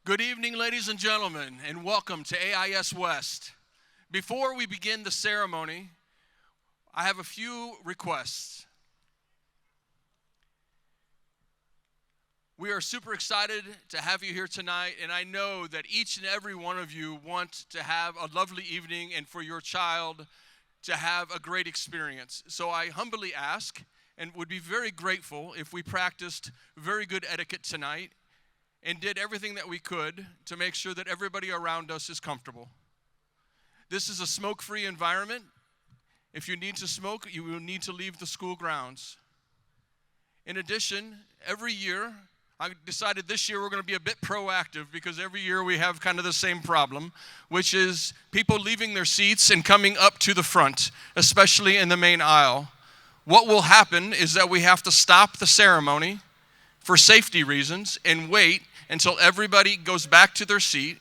Good evening, ladies and gentlemen, and welcome to AIS West. Before we begin the ceremony, I have a few requests. We are super excited to have you here tonight, and I know that each and every one of you want to have a lovely evening and for your child to have a great experience. So I humbly ask and would be very grateful if we practiced very good etiquette tonight and did everything that we could to make sure that everybody around us is comfortable. This is a smoke-free environment. If you need to smoke, you will need to leave the school grounds. In addition, every year, I decided this year we're going to be a bit proactive because every year we have kind of the same problem, which is people leaving their seats and coming up to the front, especially in the main aisle. What will happen is that we have to stop the ceremony for safety reasons and wait until everybody goes back to their seat,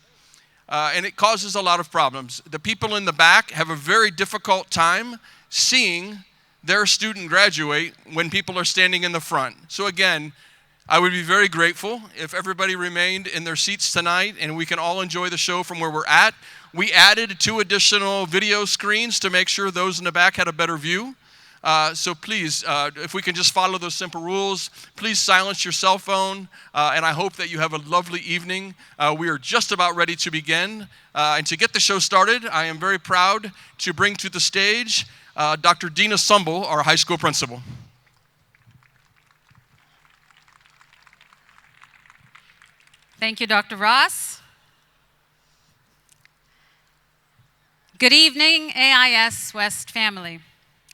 and it causes a lot of problems. The people in the back have a very difficult time seeing their student graduate when people are standing in the front. So again, I would be very grateful if everybody remained in their seats tonight and we can all enjoy the show from where we're at. We added 2 additional video screens to make sure those in the back had a better view. So please, if we can just follow those simple rules, please silence your cell phone, and I hope that you have a lovely evening. We are just about ready to begin, and to get the show started, I am very proud to bring to the stage Dr. Dina Sumbel, our high school principal. Thank you, Dr. Ross. Good evening, AIS West family,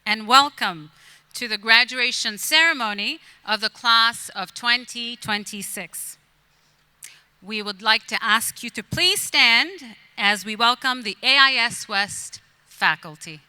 and welcome to the graduation ceremony of the class of 2026. We would like to ask you to please stand as we welcome the AIS West faculty.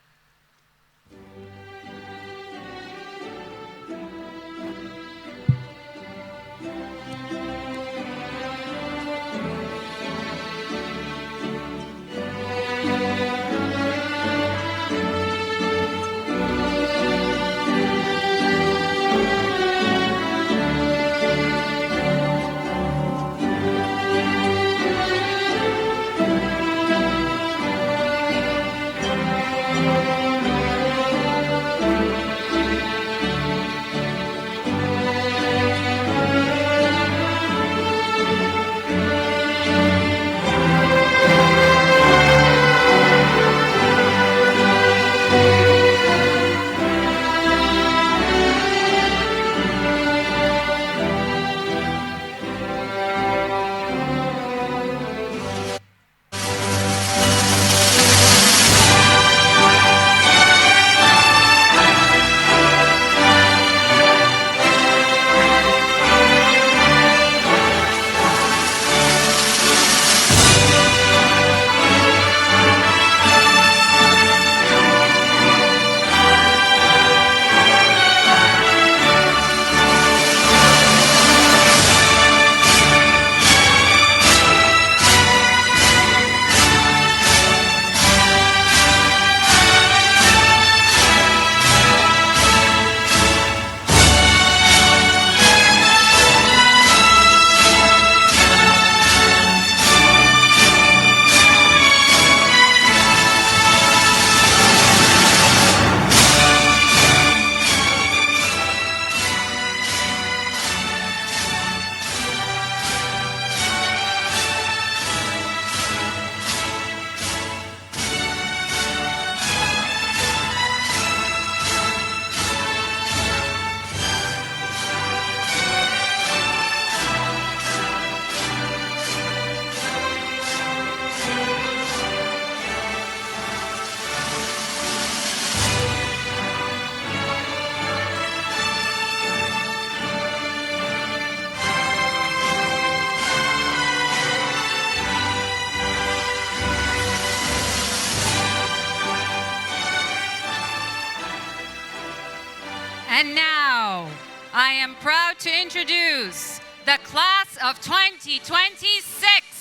And now, I am proud to introduce the class of 2026.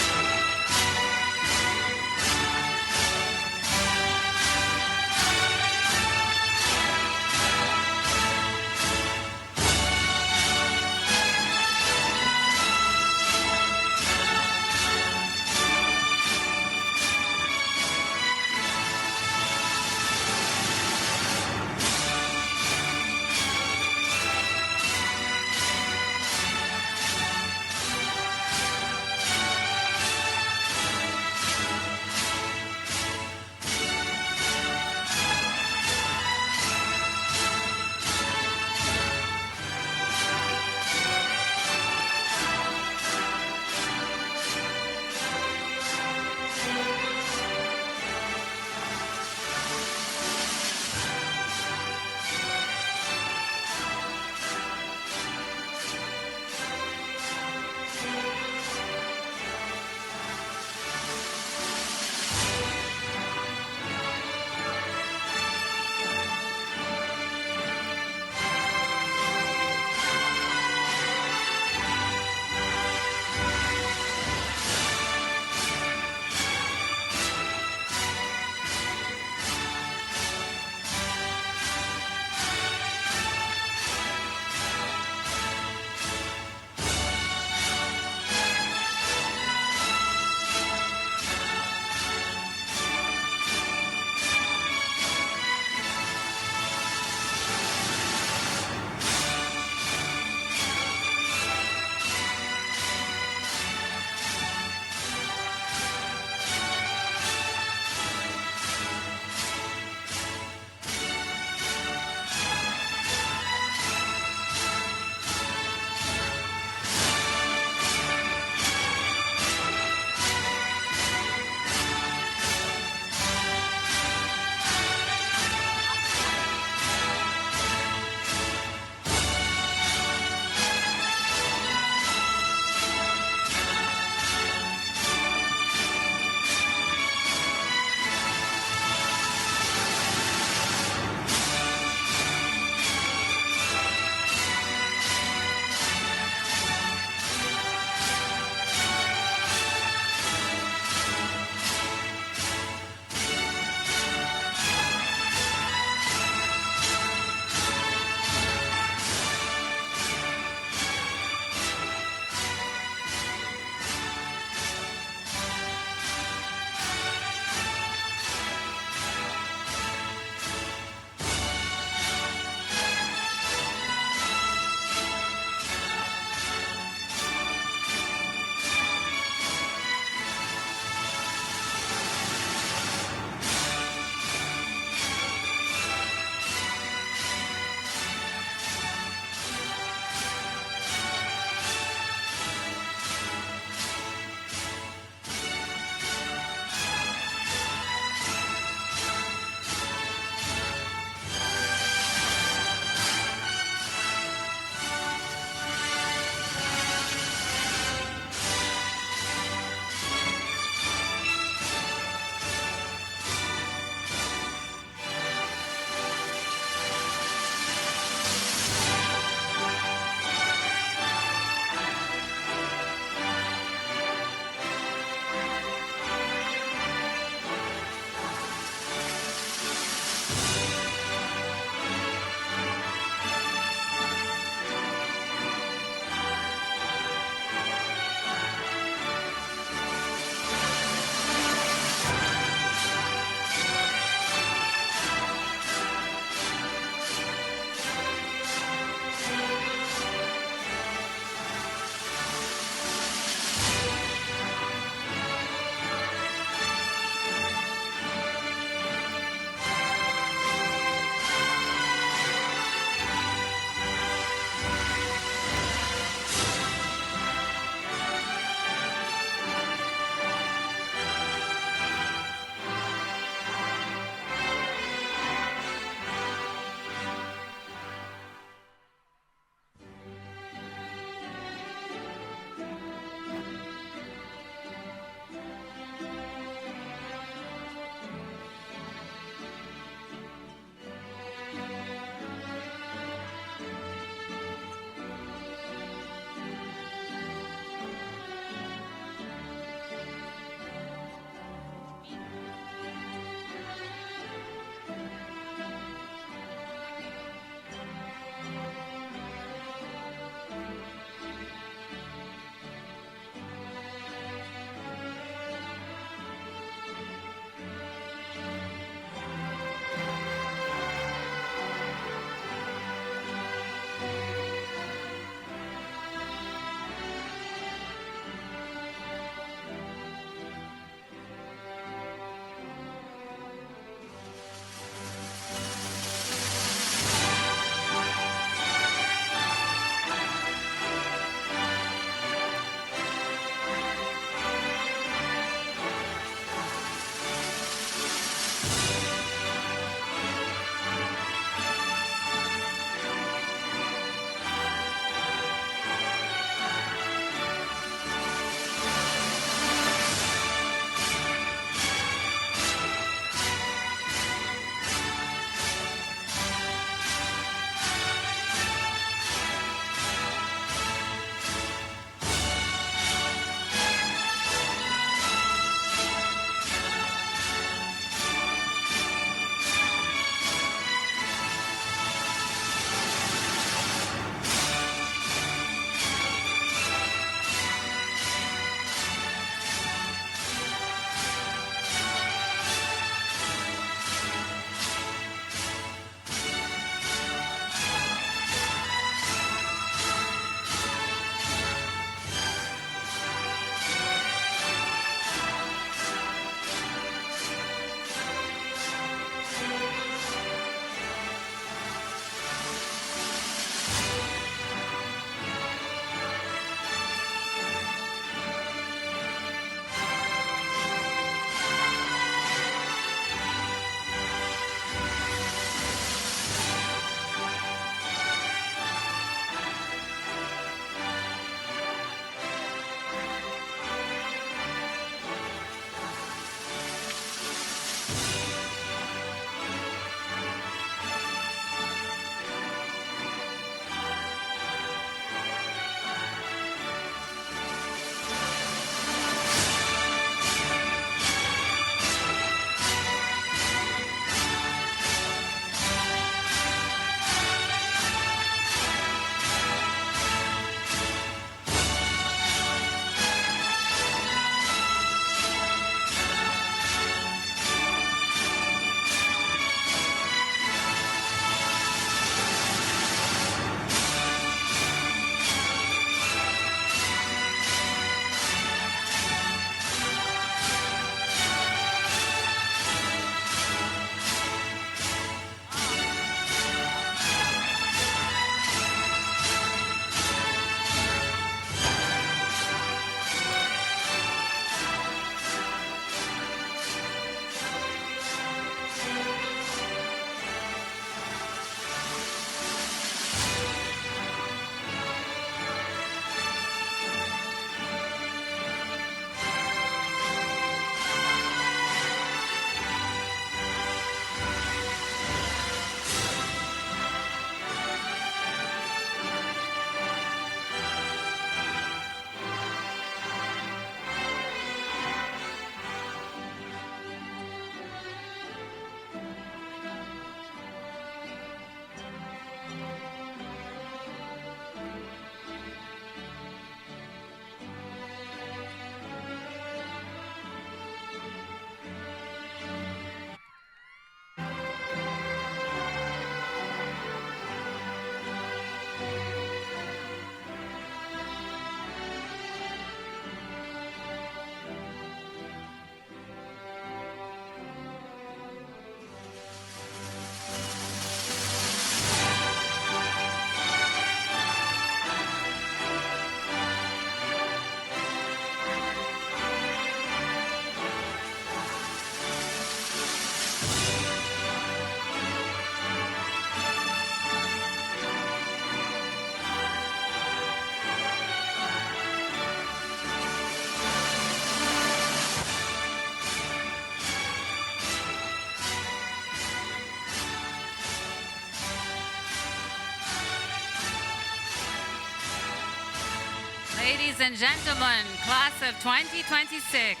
Ladies and gentlemen, class of 2026.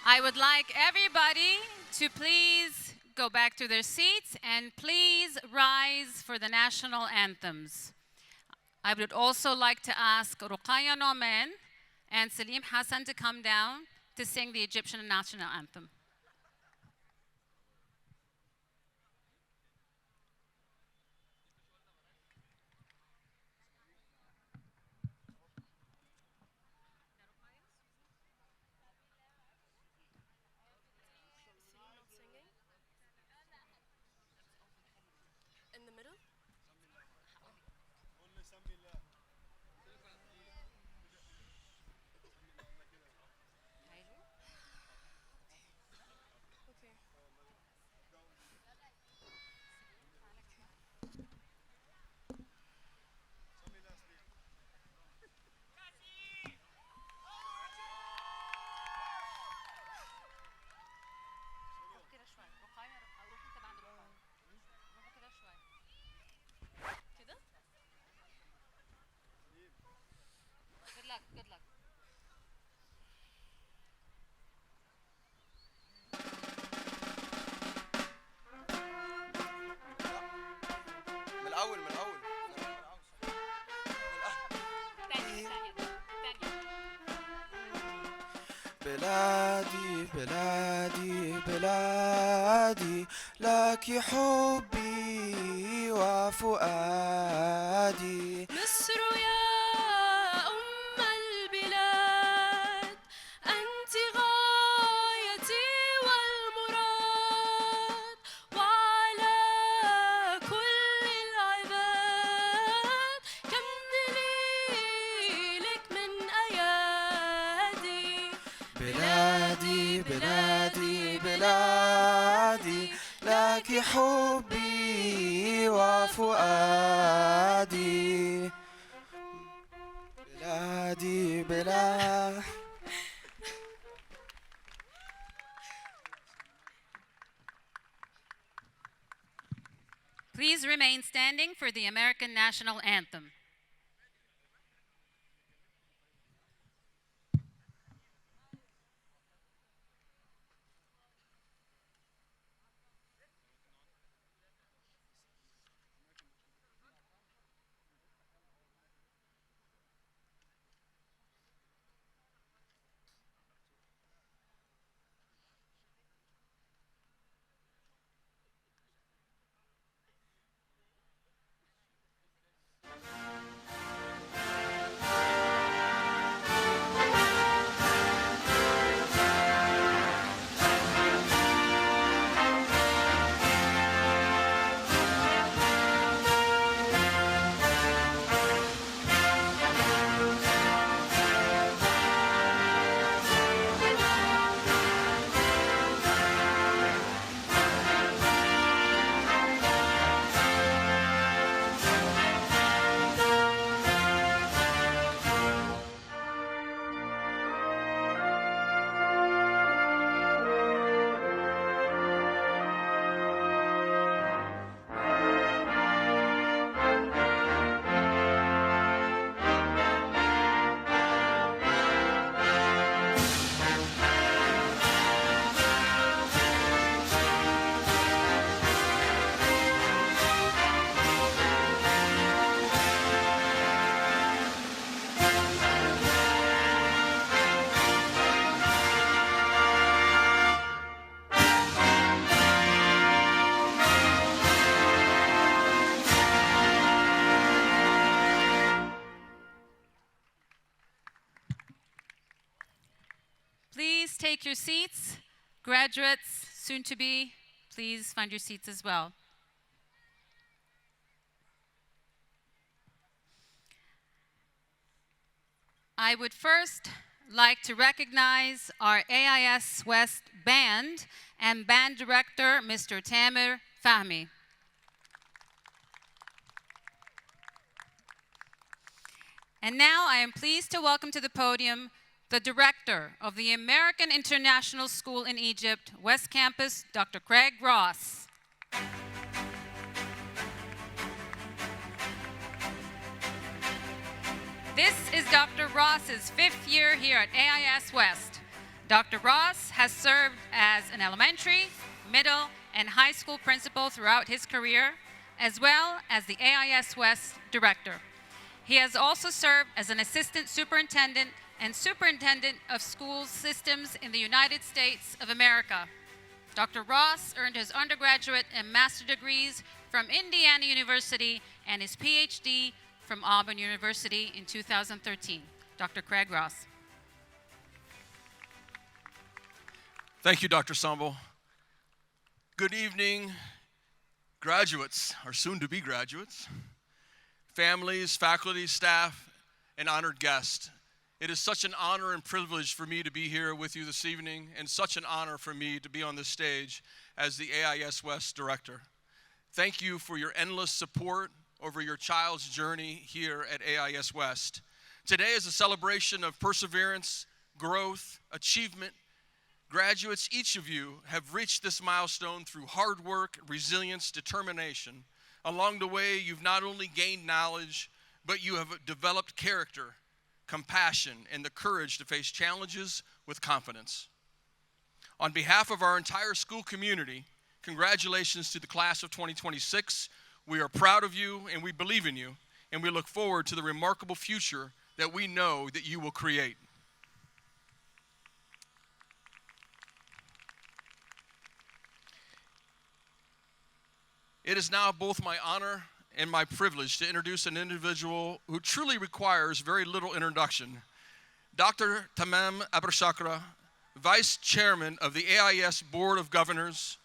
I would like everybody to please go back to their seats and please rise for the national anthems. I would also like to ask Ruqayya Noman and Salim Hassan to come down to sing the Egyptian national anthem. In the middle? Okay. كده؟ Good luck, good luck. من الأول من الأول بلادي بلادي بلادي لك حبي وفؤادي مصر يا أم البلاد أنت غايتي والمراد وعلى كل العباد كم دليلك من أيادي بلادي بلادي بلادي لك حبي وفؤادي بلادي بلادي Please remain standing for the American national anthem. Please take your seats. Graduates, soon to be, please find your seats as well. I would first like to recognize our AIS West band and band director, Mr. Tamer Fahmy. And now I am pleased to welcome to the podium the director of the American International School in Egypt, West Campus, Dr. Craig Ross. This is Dr. Ross's 5th year here at AIS West. Dr. Ross has served as an elementary, middle, and high school principal throughout his career, as well as the AIS West director. He has also served as an assistant superintendent and superintendent of school systems in the United States of America. Dr. Ross earned his undergraduate and master degrees from Indiana University and his PhD from Auburn University in 2013. Dr. Craig Ross. Thank you, Dr. Sambo. Good evening, graduates, or soon-to-be graduates, families, faculty, staff, and honored guests. It is such an honor and privilege for me to be here with you this evening, and such an honor for me to be on this stage as the AIS West Director. Thank you for your endless support over your child's journey here at AIS West. Today is a celebration of perseverance, growth, achievement. Graduates, each of you have reached this milestone through hard work, resilience, determination. Along the way, you've not only gained knowledge, but you have developed character, compassion, and the courage to face challenges with confidence. On behalf of our entire school community, congratulations to the class of 2026. We are proud of you and we believe in you, and we look forward to the remarkable future that we know that you will create. It is now both my honor and my privilege to introduce an individual who truly requires very little introduction. Dr. Tamam Abershakra, Vice Chairman of the AIS Board of Governors.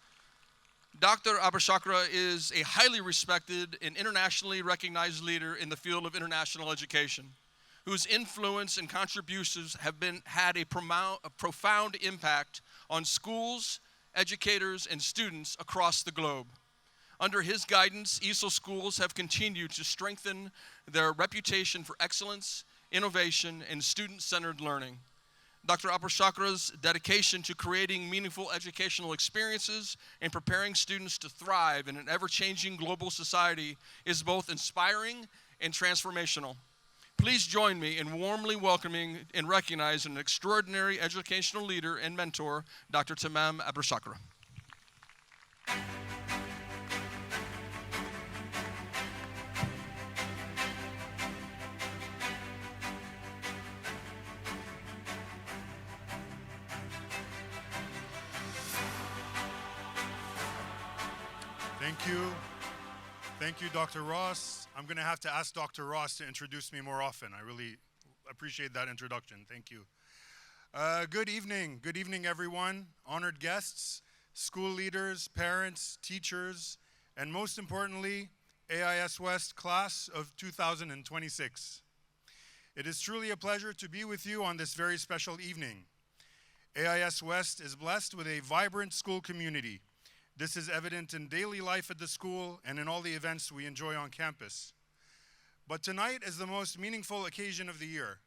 Dr. Abershakra is a highly respected and internationally recognized leader in the field of international education, whose influence and contributions have had a profound impact on schools, educators, and students across the globe. Under his guidance, ESOL schools have continued to strengthen their reputation for excellence, innovation, and student-centered learning. Dr. Abershakra's dedication to creating meaningful educational experiences and preparing students to thrive in an ever-changing global society is both inspiring and transformational. Please join me in warmly welcoming and recognizing an extraordinary educational leader and mentor, Dr. Tamam Abershakra. Thank you, Dr. Ross. I'm going to have to ask Dr. Ross to introduce me more often. I really appreciate that introduction. Thank you. Good evening, everyone, honored guests, school leaders, parents, teachers, and most importantly, AIS West class of 2026. It is truly a pleasure to be with you on this very special evening. AIS West is blessed with a vibrant school community. This is evident in daily life at the school and in all the events we enjoy on campus. But tonight is the most meaningful occasion of the year.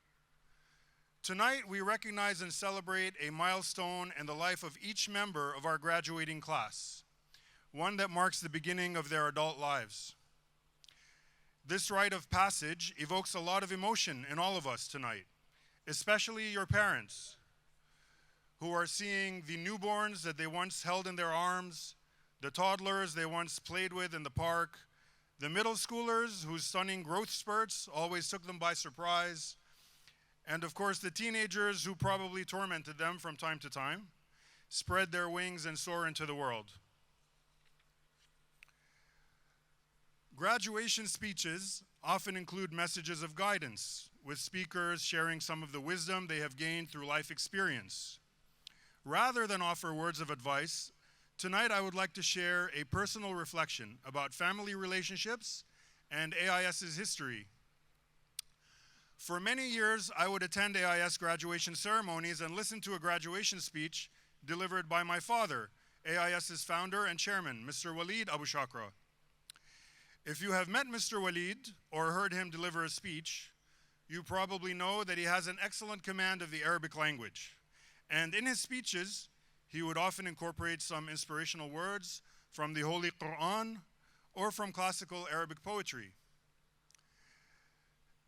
Tonight, we recognize and celebrate a milestone in the life of each member of our graduating class, one that marks the beginning of their adult lives. This rite of passage evokes a lot of emotion in all of us tonight, especially your parents, who are seeing the newborns that they once held in their arms, the toddlers they once played with in the park, the middle schoolers whose stunning growth spurts always took them by surprise, and of course the teenagers who probably tormented them from time to time, spread their wings and soar into the world. Graduation speeches often include messages of guidance, with speakers sharing some of the wisdom they have gained through life experience. Rather than offer words of advice, tonight I would like to share a personal reflection about family relationships and AIS's history. For many years, I would attend AIS graduation ceremonies and listen to a graduation speech delivered by my father, AIS's founder and chairman, Mr. Walid Abushakra. If you have met Mr. Walid or heard him deliver a speech, you probably know that he has an excellent command of the Arabic language. And in his speeches, he would often incorporate some inspirational words from the Holy Quran or from classical Arabic poetry.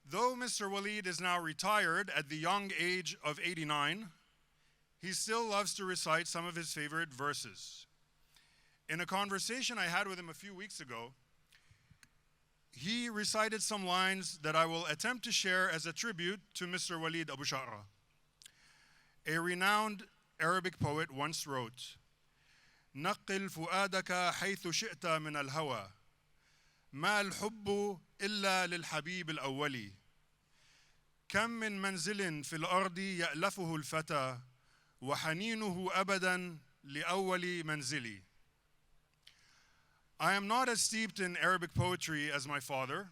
Though Mr. Walid is now retired at the young age of 89, he still loves to recite some of his favorite verses. In a conversation I had with him a few weeks ago, he recited some lines that I will attempt to share as a tribute to Mr. Walid Abu Shara. A renowned Arabic poet once wrote, نقل فؤادك حيث شئت من الهوى ما الحب إلا للحبيب الأولي كم من منزل في الأرض يألفه الفتى وحنينه أبدا لأول منزلي. I am not as steeped in Arabic poetry as my father,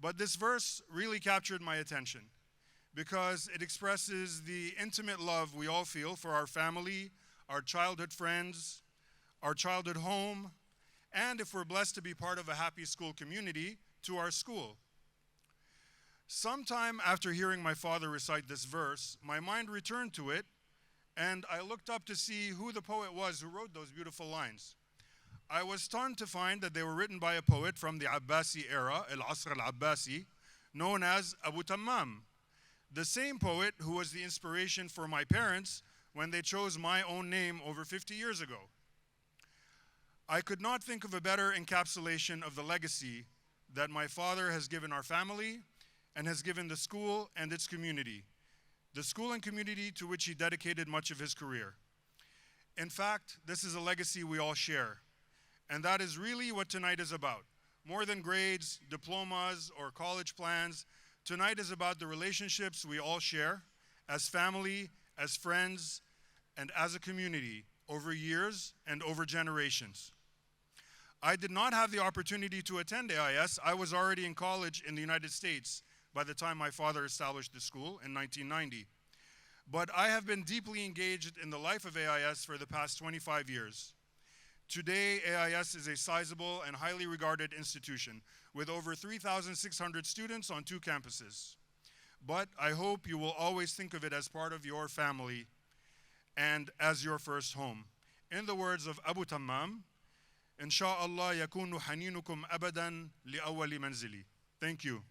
but this verse really captured my attention because it expresses the intimate love we all feel for our family, our childhood friends, our childhood home, and if we're blessed to be part of a happy school community, to our school. Sometime after hearing my father recite this verse, my mind returned to it, and I looked up to see who the poet was who wrote those beautiful lines. I was stunned to find that they were written by a poet from the Abbasi era, Al-Asr al-Abbasi, known as Abu Tammam, the same poet who was the inspiration for my parents when they chose my own name over 50 years ago. I could not think of a better encapsulation of the legacy that my father has given our family and has given the school and its community, the school and community to which he dedicated much of his career. In fact, this is a legacy we all share, and that is really what tonight is about. More than grades, diplomas, or college plans, tonight is about the relationships we all share as family, as friends, and as a community over years and over generations. I did not have the opportunity to attend AIS. I was already in college in the United States by the time my father established the school in 1990. But I have been deeply engaged in the life of AIS for the past 25 years. Today, AIS is a sizable and highly regarded institution with over 3,600 students on 2 campuses. But I hope you will always think of it as part of your family and as your first home. In the words of Abu Tammam, إن شاء الله يكون حنينكم أبدا لأول منزلي. Thank you.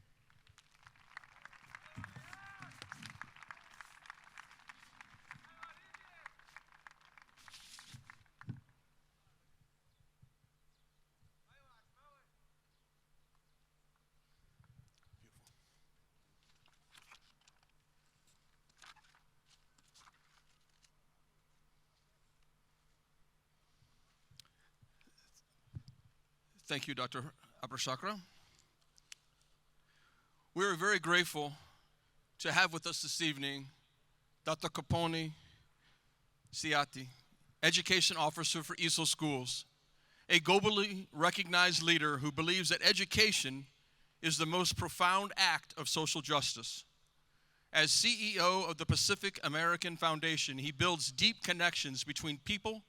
Thank you, Dr. Abu Shakra. We're very grateful to have with us this evening Dr. Kaponi Siati, Education Officer for ESOL Schools, a globally recognized leader who believes that education is the most profound act of social justice. As CEO of the Pacific American Foundation, he builds deep connections between people,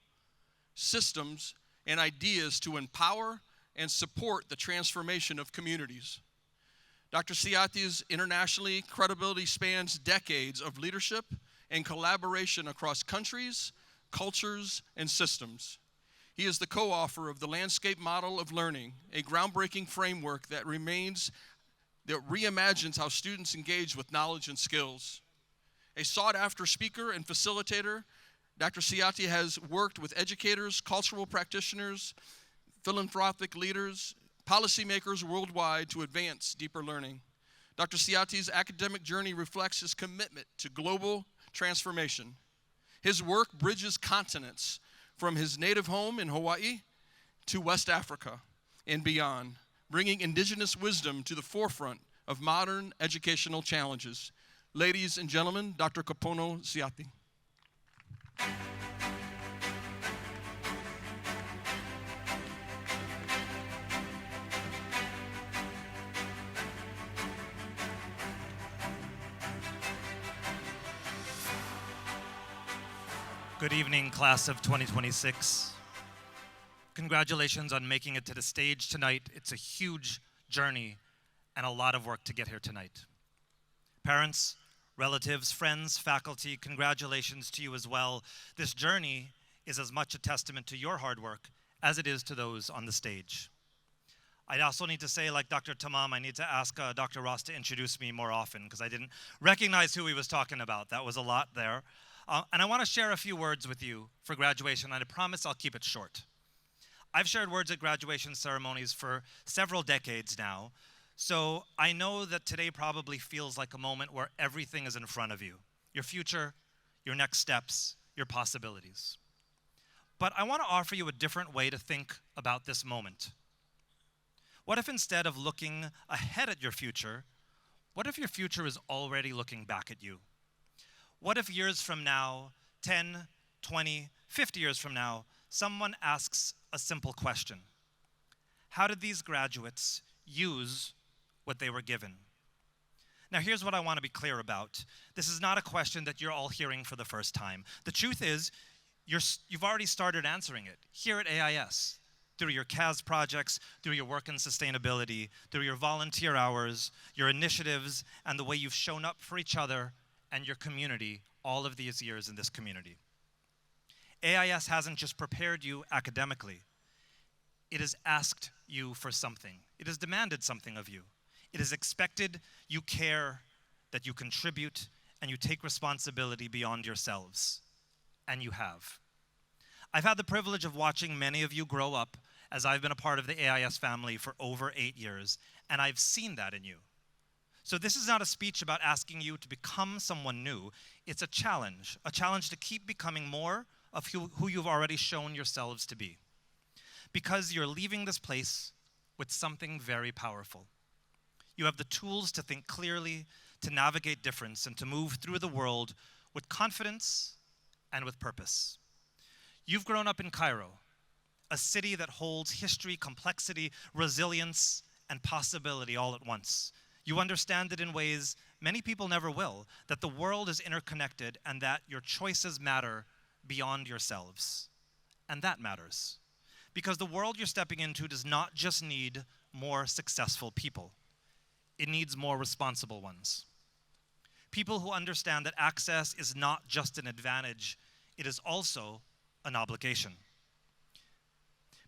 systems, and ideas to empower and support the transformation of communities. Dr. Siati's internationally credibility spans decades of leadership and collaboration across countries, cultures, and systems. He is the co-author of the Landscape Model of Learning, a groundbreaking framework that reimagines how students engage with knowledge and skills. A sought-after speaker and facilitator, Dr. Siati has worked with educators, cultural practitioners, philanthropic leaders, policymakers worldwide to advance deeper learning. Dr. Siati's academic journey reflects his commitment to global transformation. His work bridges continents from his native home in Hawaii to West Africa and beyond, bringing indigenous wisdom to the forefront of modern educational challenges. Ladies and gentlemen, Dr. Kapono Siati. Good evening, class of 2026. Congratulations on making it to the stage tonight. It's a huge journey and a lot of work to get here tonight. Parents, relatives, friends, faculty, congratulations to you as well. This journey is as much a testament to your hard work as it is to those on the stage. I also need to say, like Dr. Tamam, I need to ask Dr. Ross to introduce me more often because I didn't recognize who he was talking about. That was a lot there. And I want to share a few words with you for graduation, and I promise I'll keep it short. I've shared words at graduation ceremonies for several decades now, so I know that today probably feels like a moment where everything is in front of you. Your future, your next steps, your possibilities. But I want to offer you a different way to think about this moment. What if instead of looking ahead at your future, what if your future is already looking back at you? What if years from now, 10, 20, 50 years from now, someone asks a simple question? How did these graduates use what they were given? Now, here's what I want to be clear about. This is not a question that you're all hearing for the first time. The truth is, you've already started answering it here at AIS, through your CAS projects, through your work in sustainability, through your volunteer hours, your initiatives, and the way you've shown up for each other and your community all of these years in this community. AIS hasn't just prepared you academically. It has asked you for something. It has demanded something of you. It has expected you care, that you contribute, and you take responsibility beyond yourselves. And you have. I've had the privilege of watching many of you grow up as I've been a part of the AIS family for over 8 years, and I've seen that in you. So this is not a speech about asking you to become someone new. It's a challenge to keep becoming more of who you've already shown yourselves to be. Because you're leaving this place with something very powerful. You have the tools to think clearly, to navigate difference, and to move through the world with confidence and with purpose. You've grown up in Cairo, a city that holds history, complexity, resilience, and possibility all at once. You understand it in ways many people never will, that the world is interconnected and that your choices matter beyond yourselves. And that matters. Because the world you're stepping into does not just need more successful people. It needs more responsible ones. People who understand that access is not just an advantage, it is also an obligation.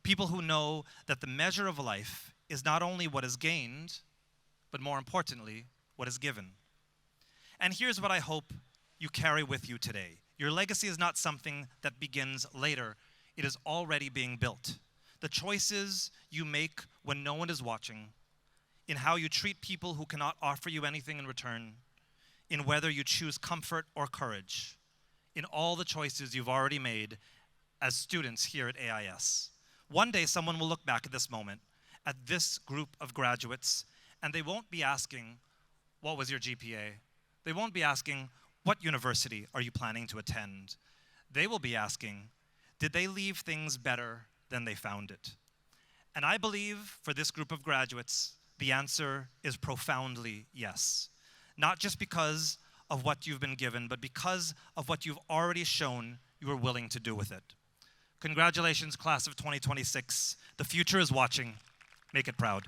People who know that the measure of life is not only what is gained, but more importantly, what is given. And here's what I hope you carry with you today. Your legacy is not something that begins later. It is already being built. The choices you make when no one is watching, in how you treat people who cannot offer you anything in return, in whether you choose comfort or courage, in all the choices you've already made as students here at AIS. One day someone will look back at this moment, at this group of graduates, and they won't be asking, what was your GPA? They won't be asking, what university are you planning to attend? They will be asking, did they leave things better than they found it? And I believe for this group of graduates, the answer is profoundly yes. Not just because of what you've been given, but because of what you've already shown you are willing to do with it. Congratulations, class of 2026. The future is watching. Make it proud.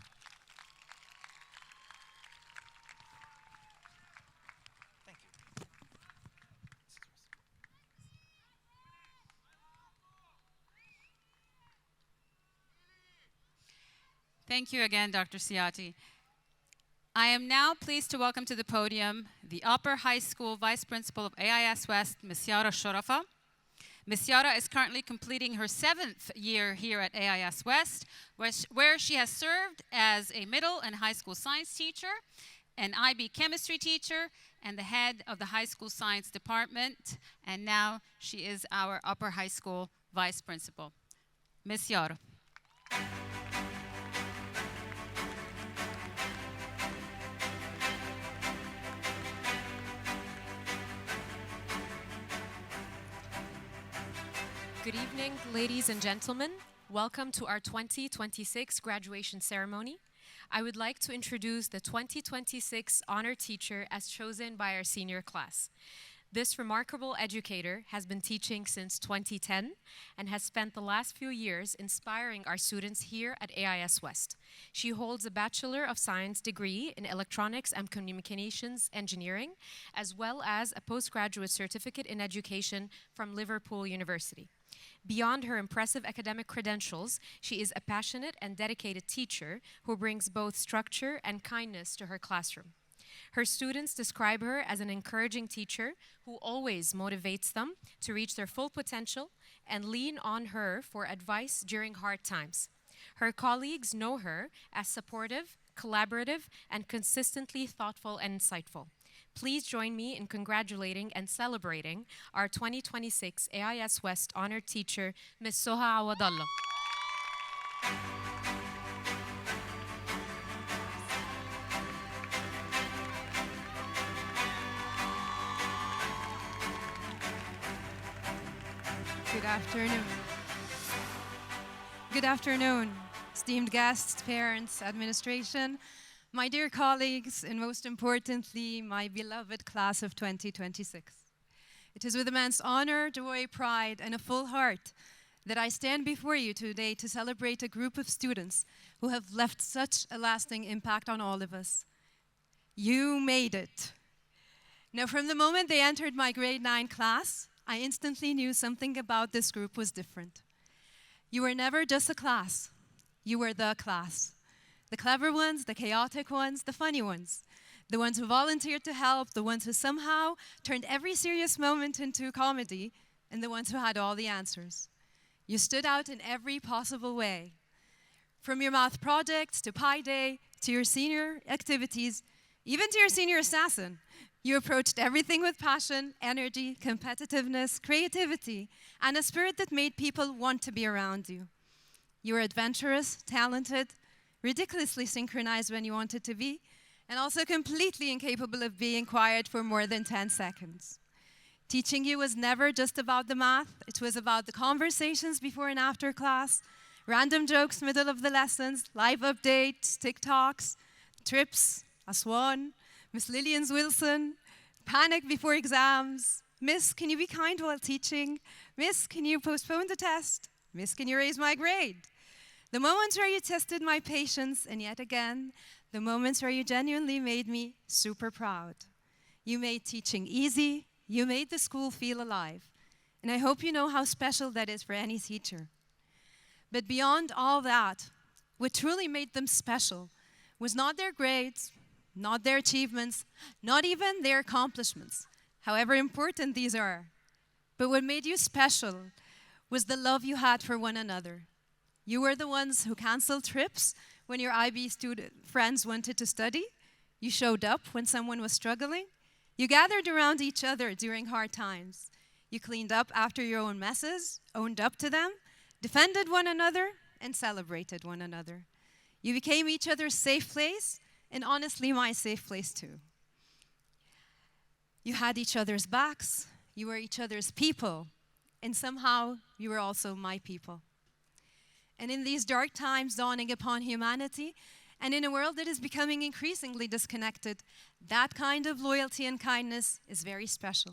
Thank you. Thank you again, Dr. Siati. I am now pleased to welcome to the podium the Upper High School Vice Principal of AIS West, Ms. Yara Shorafa. Ms. Yara is currently completing her 7th year here at AIS West, where she has served as a middle and high school science teacher, an IB chemistry teacher, and the head of the high school science department. And now she is our upper high school vice principal. Ms. Yara. Good evening, ladies and gentlemen. Welcome to our 2026 graduation ceremony. I would like to introduce the 2026 honor teacher as chosen by our senior class. This remarkable educator has been teaching since 2010 and has spent the last few years inspiring our students here at AIS West. She holds a Bachelor of Science degree in Electronics and Communications Engineering, as well as a postgraduate certificate in education from Liverpool University. Beyond her impressive academic credentials, she is a passionate and dedicated teacher who brings both structure and kindness to her classroom. Her students describe her as an encouraging teacher who always motivates them to reach their full potential and lean on her for advice during hard times. Her colleagues know her as supportive, collaborative, and consistently thoughtful and insightful. Please join me in congratulating and celebrating our 2026 AIS West Honored Teacher, Ms. Soha Awadallah. Good afternoon. Good afternoon, esteemed guests, parents, administration, my dear colleagues, and most importantly, my beloved class of 2026. It is with immense honor, joy, pride, and a full heart that I stand before you today to celebrate a group of students who have left such a lasting impact on all of us. You made it. Now, from the moment they entered my grade 9 class, I instantly knew something about this group was different. You were never just a class. You were the class. The clever ones, the chaotic ones, the funny ones. The ones who volunteered to help, the ones who somehow turned every serious moment into comedy, and the ones who had all the answers. You stood out in every possible way. From your math projects to Pi Day, to your senior activities, even to your senior assassin, you approached everything with passion, energy, competitiveness, creativity, and a spirit that made people want to be around you. You were adventurous, talented, ridiculously synchronized when you wanted to be, and also completely incapable of being quiet for more than 10 seconds. Teaching you was never just about the math. It was about the conversations before and after class, random jokes middle of the lessons, live updates, TikToks, trips, Aswan, Miss Lillian's Wilson, panic before exams. Miss, can you be kind while teaching? Miss, can you postpone the test? Miss, can you raise my grade? The moments where you tested my patience, and yet again, the moments where you genuinely made me super proud. You made teaching easy. You made the school feel alive. And I hope you know how special that is for any teacher. But beyond all that, what truly made them special was not their grades, not their achievements, not even their accomplishments, however important these are. But what made you special was the love you had for one another. You were the ones who canceled trips when your IB student friends wanted to study. You showed up when someone was struggling. You gathered around each other during hard times. You cleaned up after your own messes, owned up to them, defended one another, and celebrated one another. You became each other's safe place, and honestly, my safe place too. You had each other's backs, you were each other's people, and somehow you were also my people. And in these dark times dawning upon humanity, and in a world that is becoming increasingly disconnected, that kind of loyalty and kindness is very special.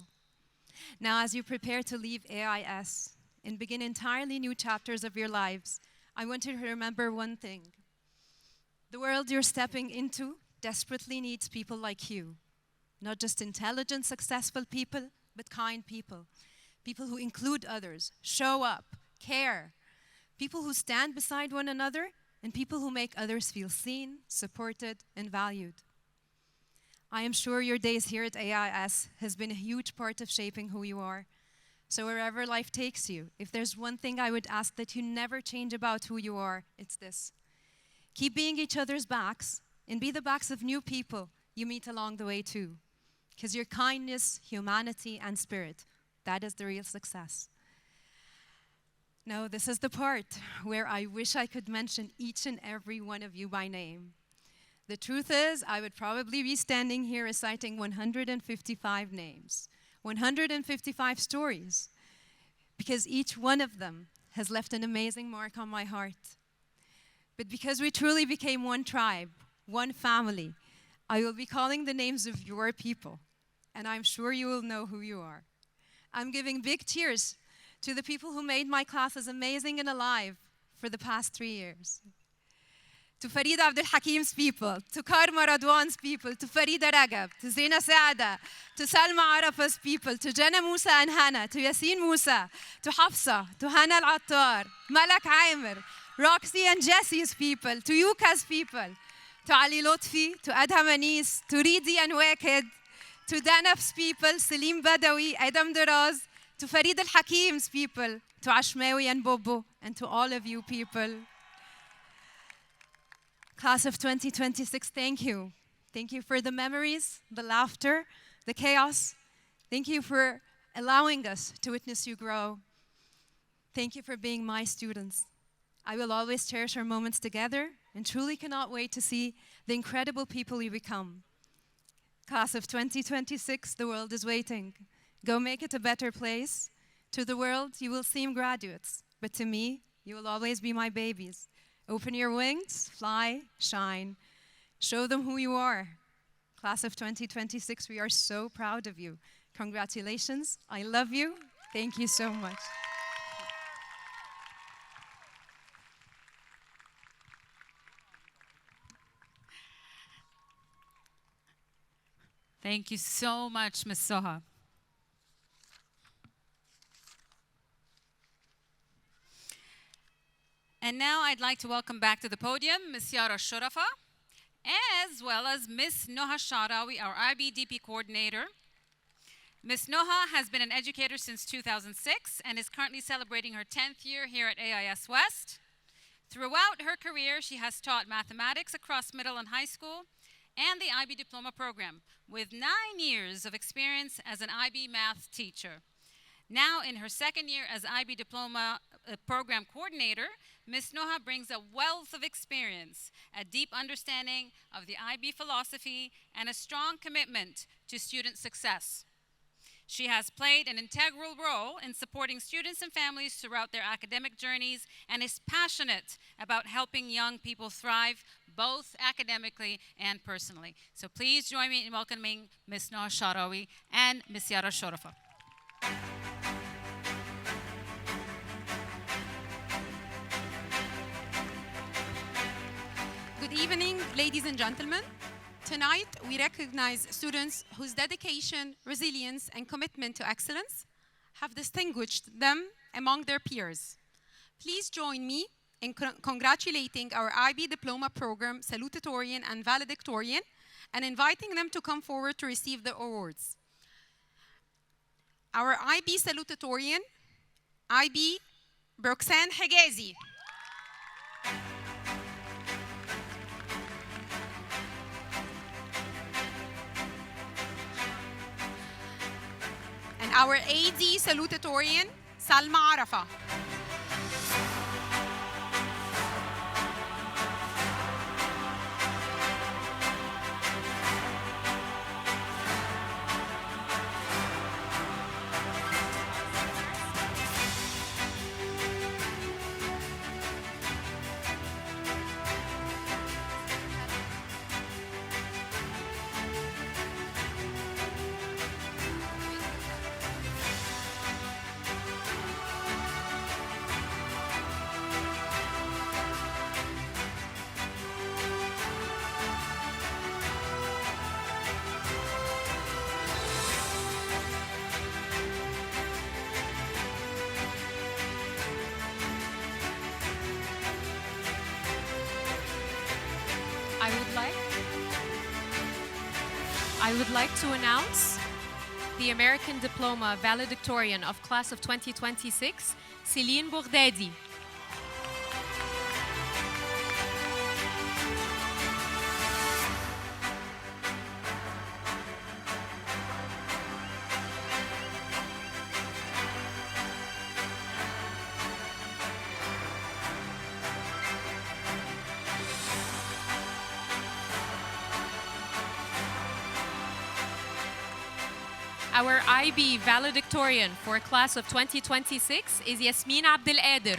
Now, as you prepare to leave AIS and begin entirely new chapters of your lives, I want you to remember one thing. The world you're stepping into desperately needs people like you. Not just intelligent, successful people, but kind people. People who include others, show up, care. People who stand beside one another, and people who make others feel seen, supported, and valued. I am sure your days here at AIS has been a huge part of shaping who you are. So wherever life takes you, if there's one thing I would ask that you never change about who you are, it's this. Keep being each other's backs, and be the backs of new people you meet along the way too. Because your kindness, humanity, and spirit, that is the real success. Now, this is the part where I wish I could mention each and every one of you by name. The truth is, I would probably be standing here reciting 155 names, 155 stories, because each one of them has left an amazing mark on my heart. But because we truly became one tribe, one family, I will be calling the names of your people, and I'm sure you will know who you are. I'm giving big cheers to the people who made my classes amazing and alive for the past 3 years. to Farida Abdul Hakim's people, to Karma Radwan's people, to Farida Ragab, to Zaina Saada, to Salma Arafa's people, to Jana Musa and Hannah, to Yasin Musa, to Hafsa, to Hana Al-Attar, Malak Aimer, Roxy and Jesse's people, to Yuka's people, to Ali Lotfi, to Adham Anis, to Ridi and Waked, to Danaf's people, Salim Badawi, Adam Daraz, to Farid Al-Hakim's people, to Ashmawi and Bobo, and to all of you people. Class of 2026, thank you. Thank you for the memories, the laughter, the chaos. Thank you for allowing us to witness you grow. Thank you for being my students. I will always cherish our moments together and truly cannot wait to see the incredible people you become. Class of 2026, the world is waiting. Go make it a better place. To the world, you will seem graduates, but to me, you will always be my babies. Open your wings, fly, shine. Show them who you are. Class of 2026, we are so proud of you. Congratulations. I love you. Thank you so much. Thank you so much, Ms. Soha. And now I'd like to welcome back to the podium Ms. Yara Shorafa, as well as Ms. Noha Sharawi, our IBDP coordinator. Ms. Noha has been an educator since 2006 and is currently celebrating her 10th year here at AIS West. Throughout her career, she has taught mathematics across middle and high school and the IB Diploma program, with 9 years of experience as an IB math teacher. Now in her second year as IB Diploma program coordinator, Ms. Noha brings a wealth of experience, a deep understanding of the IB philosophy, and a strong commitment to student success. She has played an integral role in supporting students and families throughout their academic journeys and is passionate about helping young people thrive both academically and personally. So please join me in welcoming Ms. Noha Sharawi and Ms. Yara Shorafa. Good evening, ladies and gentlemen. Tonight, we recognize students whose dedication, resilience, and commitment to excellence have distinguished them among their peers. Please join me in congratulating our IB Diploma Program salutatorian and valedictorian and inviting them to come forward to receive the awards. Our IB salutatorian, IB Broxane Higazi. And our AD salutatorian, Salma Arafa. I would like to announce the American Diploma valedictorian of class of 2026, Céline Bourdadi. Our IB valedictorian for class of 2026 is Yasmin Abdelkader.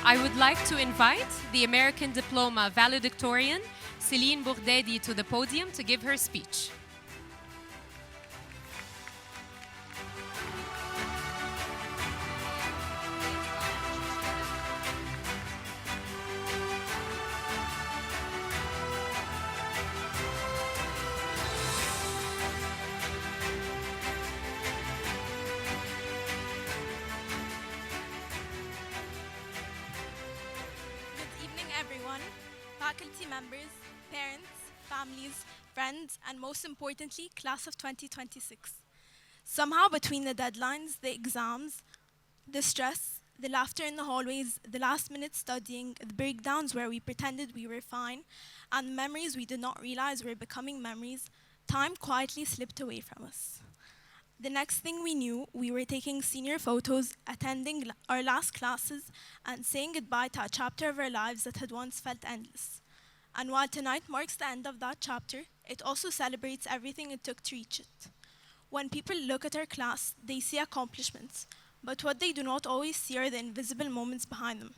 I would like to invite the American Diploma valedictorian, Céline Bourdedi, to the podium to give her speech. Good evening, everyone, faculty members, parents, families, friends, and most importantly, class of 2026. Somehow between the deadlines, the exams, the stress, the laughter in the hallways, the last minute studying, the breakdowns where we pretended we were fine, and the memories we did not realize were becoming memories, time quietly slipped away from us. The next thing we knew, we were taking senior photos, attending our last classes, and saying goodbye to a chapter of our lives that had once felt endless. And while tonight marks the end of that chapter, it also celebrates everything it took to reach it. When people look at our class, they see accomplishments, but what they do not always see are the invisible moments behind them.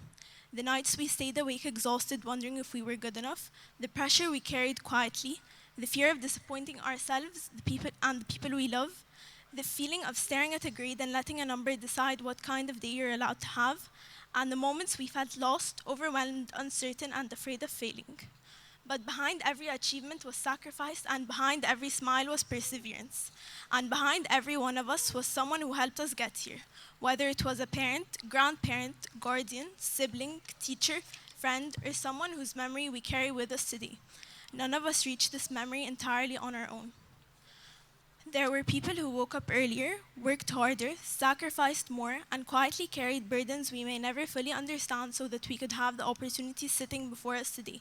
The nights we stayed awake exhausted wondering if we were good enough, the pressure we carried quietly, the fear of disappointing ourselves, the people we love, the feeling of staring at a grade and letting a number decide what kind of day you're allowed to have, and the moments we felt lost, overwhelmed, uncertain, and afraid of failing. But behind every achievement was sacrifice, and behind every smile was perseverance. And behind every one of us was someone who helped us get here, whether it was a parent, grandparent, guardian, sibling, teacher, friend, or someone whose memory we carry with us today. None of us reached this memory entirely on our own. There were people who woke up earlier, worked harder, sacrificed more, and quietly carried burdens we may never fully understand so that we could have the opportunities sitting before us today.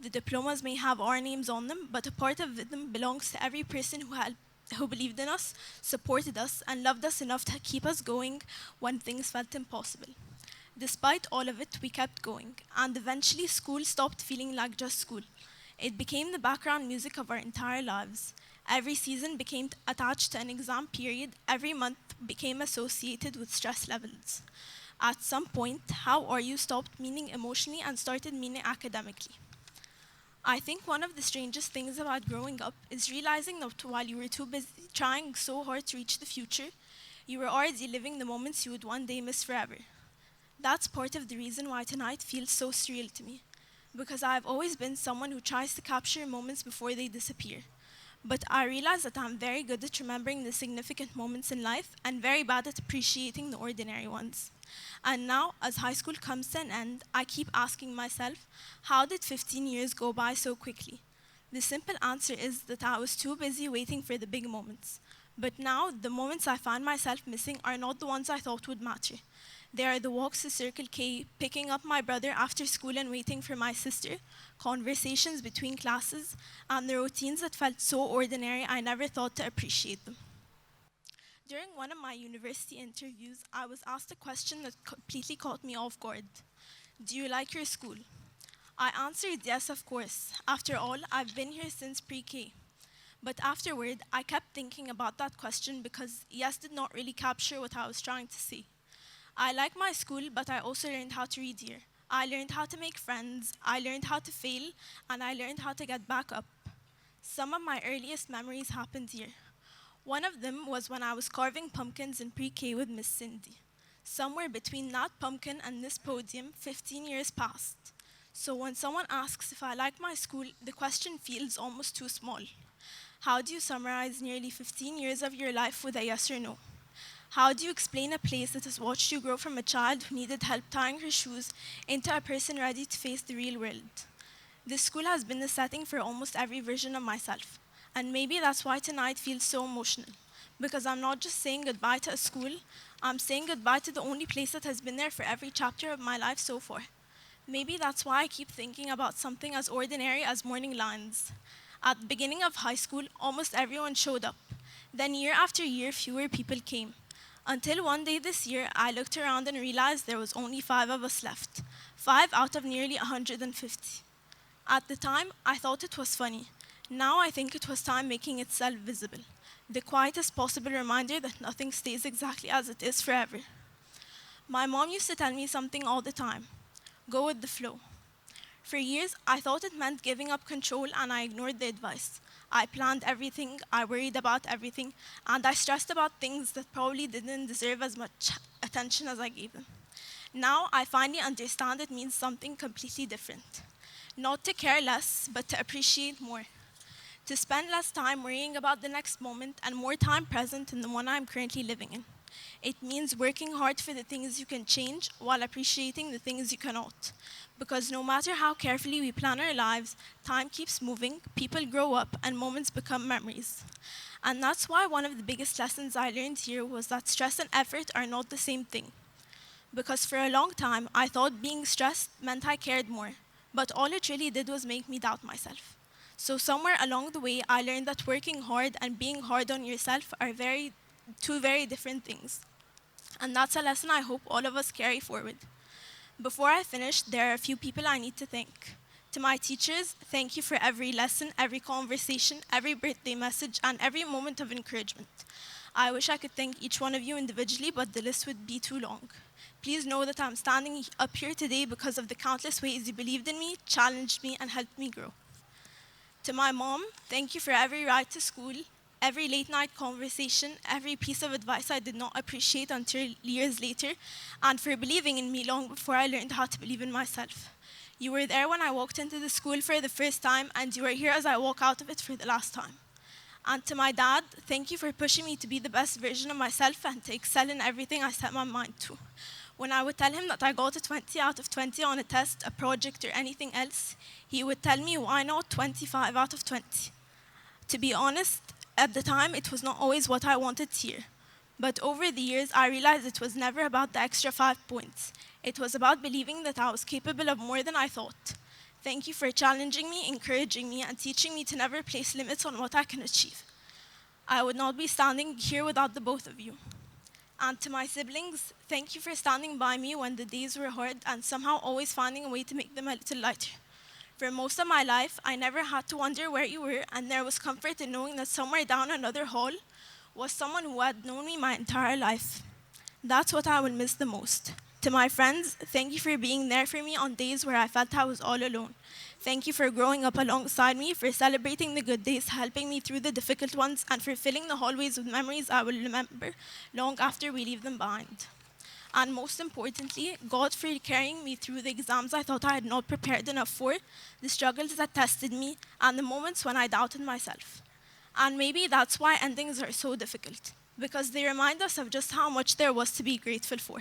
The diplomas may have our names on them, but a part of them belongs to every person who believed in us, supported us, and loved us enough to keep us going when things felt impossible. Despite all of it, we kept going, and eventually school stopped feeling like just school. It became the background music of our entire lives. Every season became attached to an exam period. Every month became associated with stress levels. At some point, how are you stopped meaning emotionally and started meaning academically. I think one of the strangest things about growing up is realizing that while you were too busy trying so hard to reach the future, you were already living the moments you would one day miss forever. That's part of the reason why tonight feels so surreal to me, because I've always been someone who tries to capture moments before they disappear. But I realize that I'm very good at remembering the significant moments in life and very bad at appreciating the ordinary ones. And now, as high school comes to an end, I keep asking myself, how did 15 years go by so quickly? The simple answer is that I was too busy waiting for the big moments. But now, the moments I find myself missing are not the ones I thought would matter. They are the walks to Circle K, picking up my brother after school and waiting for my sister, conversations between classes, and the routines that felt so ordinary I never thought to appreciate them. During one of my university interviews, I was asked a question that completely caught me off guard. Do you like your school? I answered yes, of course. After all, I've been here since pre-K. But afterward, I kept thinking about that question because yes did not really capture what I was trying to say. I like my school, but I also learned how to read here. I learned how to make friends, I learned how to fail, and I learned how to get back up. Some of my earliest memories happened here. One of them was when I was carving pumpkins in pre-K with Miss Cindy. Somewhere between that pumpkin and this podium, 15 years passed. So when someone asks if I like my school, the question feels almost too small. How do you summarize nearly 15 years of your life with a yes or no? How do you explain a place that has watched you grow from a child who needed help tying her shoes into a person ready to face the real world? This school has been the setting for almost every version of myself. And maybe that's why tonight feels so emotional. Because I'm not just saying goodbye to a school, I'm saying goodbye to the only place that has been there for every chapter of my life so far. Maybe that's why I keep thinking about something as ordinary as morning lines. At the beginning of high school, almost everyone showed up. Then year after year, fewer people came. Until one day this year, I looked around and realized there was only 5 of us left. 5 out of nearly 150. At the time, I thought it was funny. Now I think it was time making itself visible. The quietest possible reminder that nothing stays exactly as it is forever. My mom used to tell me something all the time. Go with the flow. For years, I thought it meant giving up control and I ignored the advice. I planned everything, I worried about everything, and I stressed about things that probably didn't deserve as much attention as I gave them. Now, I finally understand it means something completely different. Not to care less, but to appreciate more. To spend less time worrying about the next moment and more time present in the one I'm currently living in. It means working hard for the things you can change while appreciating the things you cannot. Because no matter how carefully we plan our lives, time keeps moving, people grow up, and moments become memories. And that's why one of the biggest lessons I learned here was that stress and effort are not the same thing. Because for a long time, I thought being stressed meant I cared more, but all it really did was make me doubt myself. So somewhere along the way, I learned that working hard and being hard on yourself are two very different things. And that's a lesson I hope all of us carry forward. Before I finish, there are a few people I need to thank. To my teachers, thank you for every lesson, every conversation, every birthday message, and every moment of encouragement. I wish I could thank each one of you individually, but the list would be too long. Please know that I'm standing up here today because of the countless ways you believed in me, challenged me, and helped me grow. To my mom, thank you for every ride to school, every late night conversation, every piece of advice I did not appreciate until years later, and for believing in me long before I learned how to believe in myself. You were there when I walked into the school for the first time, and you are here as I walk out of it for the last time. And to my dad, thank you for pushing me to be the best version of myself and to excel in everything I set my mind to. When I would tell him that I got a 20 out of 20 on a test, a project, or anything else, he would tell me, why not 25 out of 20? To be honest, at the time, it was not always what I wanted to hear. But over the years, I realized it was never about the extra 5 points. It was about believing that I was capable of more than I thought. Thank you for challenging me, encouraging me, and teaching me to never place limits on what I can achieve. I would not be standing here without the both of you. And to my siblings, thank you for standing by me when the days were hard and somehow always finding a way to make them a little lighter. For most of my life, I never had to wonder where you were, and there was comfort in knowing that somewhere down another hall was someone who had known me my entire life. That's what I will miss the most. To my friends, thank you for being there for me on days where I felt I was all alone. Thank you for growing up alongside me, for celebrating the good days, helping me through the difficult ones, and for filling the hallways with memories I will remember long after we leave them behind. And most importantly, God for carrying me through the exams I thought I had not prepared enough for, the struggles that tested me, and the moments when I doubted myself. And maybe that's why endings are so difficult, because they remind us of just how much there was to be grateful for.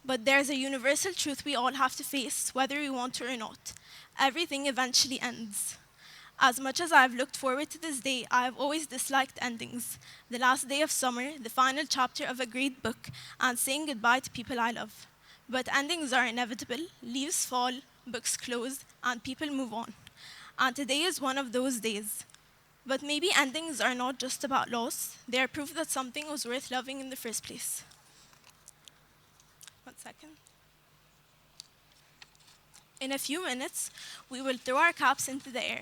But there's a universal truth we all have to face, whether we want to or not. Everything eventually ends. As much as I've looked forward to this day, I have always disliked endings. The last day of summer, the final chapter of a great book, and saying goodbye to people I love. But endings are inevitable. Leaves fall, books close, and people move on. And today is one of those days. But maybe endings are not just about loss. They are proof that something was worth loving in the first place. 1 second. In a few minutes, we will throw our caps into the air.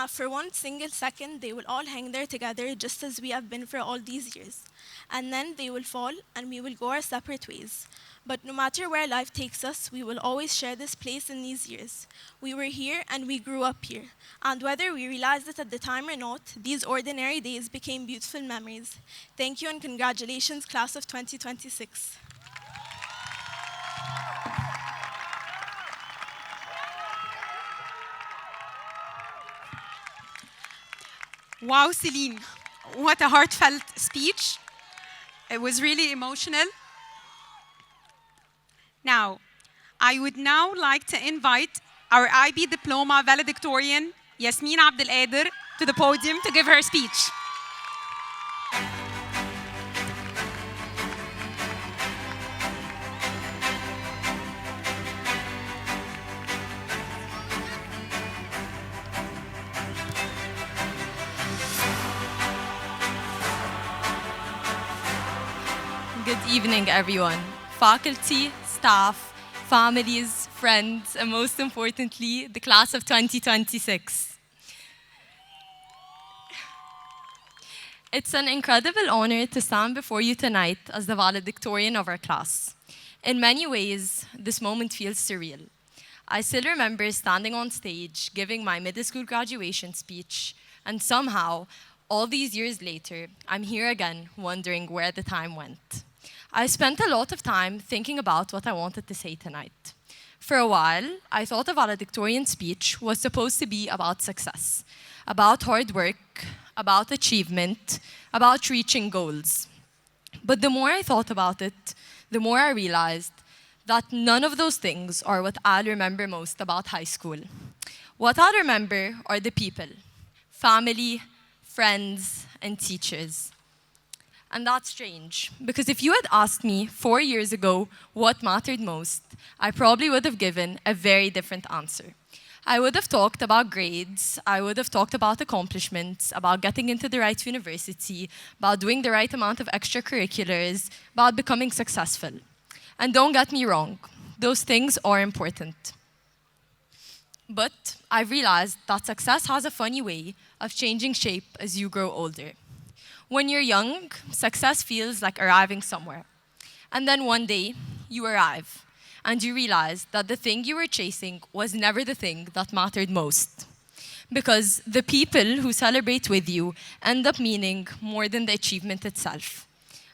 For one single second, they will all hang there together just as we have been for all these years. And then they will fall and we will go our separate ways. But no matter where life takes us, we will always share this place in these years. We were here and we grew up here. And whether we realized it at the time or not, these ordinary days became beautiful memories. Thank you and congratulations, class of 2026. Wow, Celine, what a heartfelt speech. It was really emotional. Now, I would now like to invite our IB Diploma valedictorian, Yasmin Abdelkader, to the podium to give her speech. Good evening, everyone. Faculty, staff, families, friends, and most importantly, the class of 2026. It's an incredible honor to stand before you tonight as the valedictorian of our class. In many ways, this moment feels surreal. I still remember standing on stage, giving my middle school graduation speech, and somehow, all these years later, I'm here again, wondering where the time went. I spent a lot of time thinking about what I wanted to say tonight. For a while, I thought a valedictorian speech was supposed to be about success, about hard work, about achievement, about reaching goals. But the more I thought about it, the more I realized that none of those things are what I'll remember most about high school. What I'll remember are the people, family, friends, and teachers. And that's strange, because if you had asked me 4 years ago what mattered most, I probably would have given a very different answer. I would have talked about grades, I would have talked about accomplishments, about getting into the right university, about doing the right amount of extracurriculars, about becoming successful. And don't get me wrong, those things are important. But I've realized that success has a funny way of changing shape as you grow older. When you're young, success feels like arriving somewhere. And then one day, you arrive, and you realize that the thing you were chasing was never the thing that mattered most. Because the people who celebrate with you end up meaning more than the achievement itself.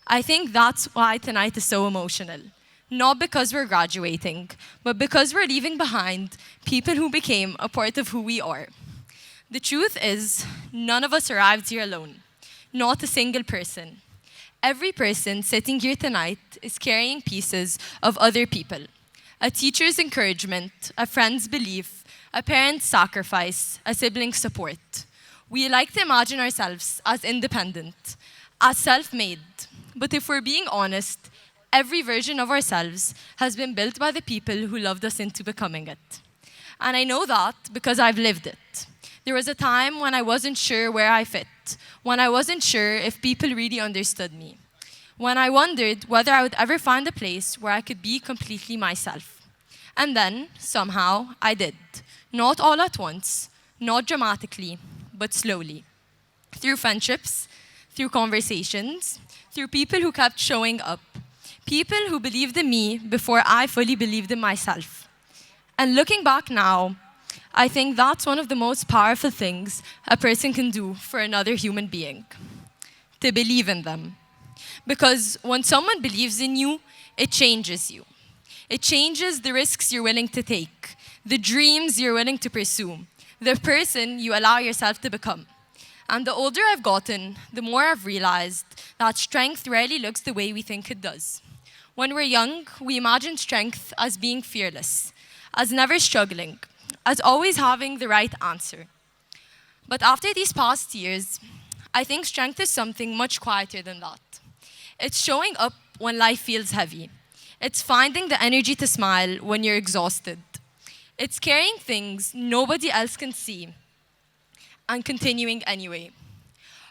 I think that's why tonight is so emotional. Not because we're graduating, but because we're leaving behind people who became a part of who we are. The truth is, none of us arrived here alone. Not a single person. Every person sitting here tonight is carrying pieces of other people. A teacher's encouragement, a friend's belief, a parent's sacrifice, a sibling's support. We like to imagine ourselves as independent, as self-made. But if we're being honest, every version of ourselves has been built by the people who loved us into becoming it. And I know that because I've lived it. There was a time when I wasn't sure where I fit, when I wasn't sure if people really understood me, when I wondered whether I would ever find a place where I could be completely myself. And then, somehow, I did. Not all at once, not dramatically, but slowly. Through friendships, through conversations, through people who kept showing up, people who believed in me before I fully believed in myself. And looking back now, I think that's one of the most powerful things a person can do for another human being. To believe in them. Because when someone believes in you, it changes you. It changes the risks you're willing to take, the dreams you're willing to pursue, the person you allow yourself to become. And the older I've gotten, the more I've realized that strength rarely looks the way we think it does. When we're young, we imagine strength as being fearless, as never struggling, as always having the right answer. But after these past years, I think strength is something much quieter than that. It's showing up when life feels heavy. It's finding the energy to smile when you're exhausted. It's carrying things nobody else can see and continuing anyway.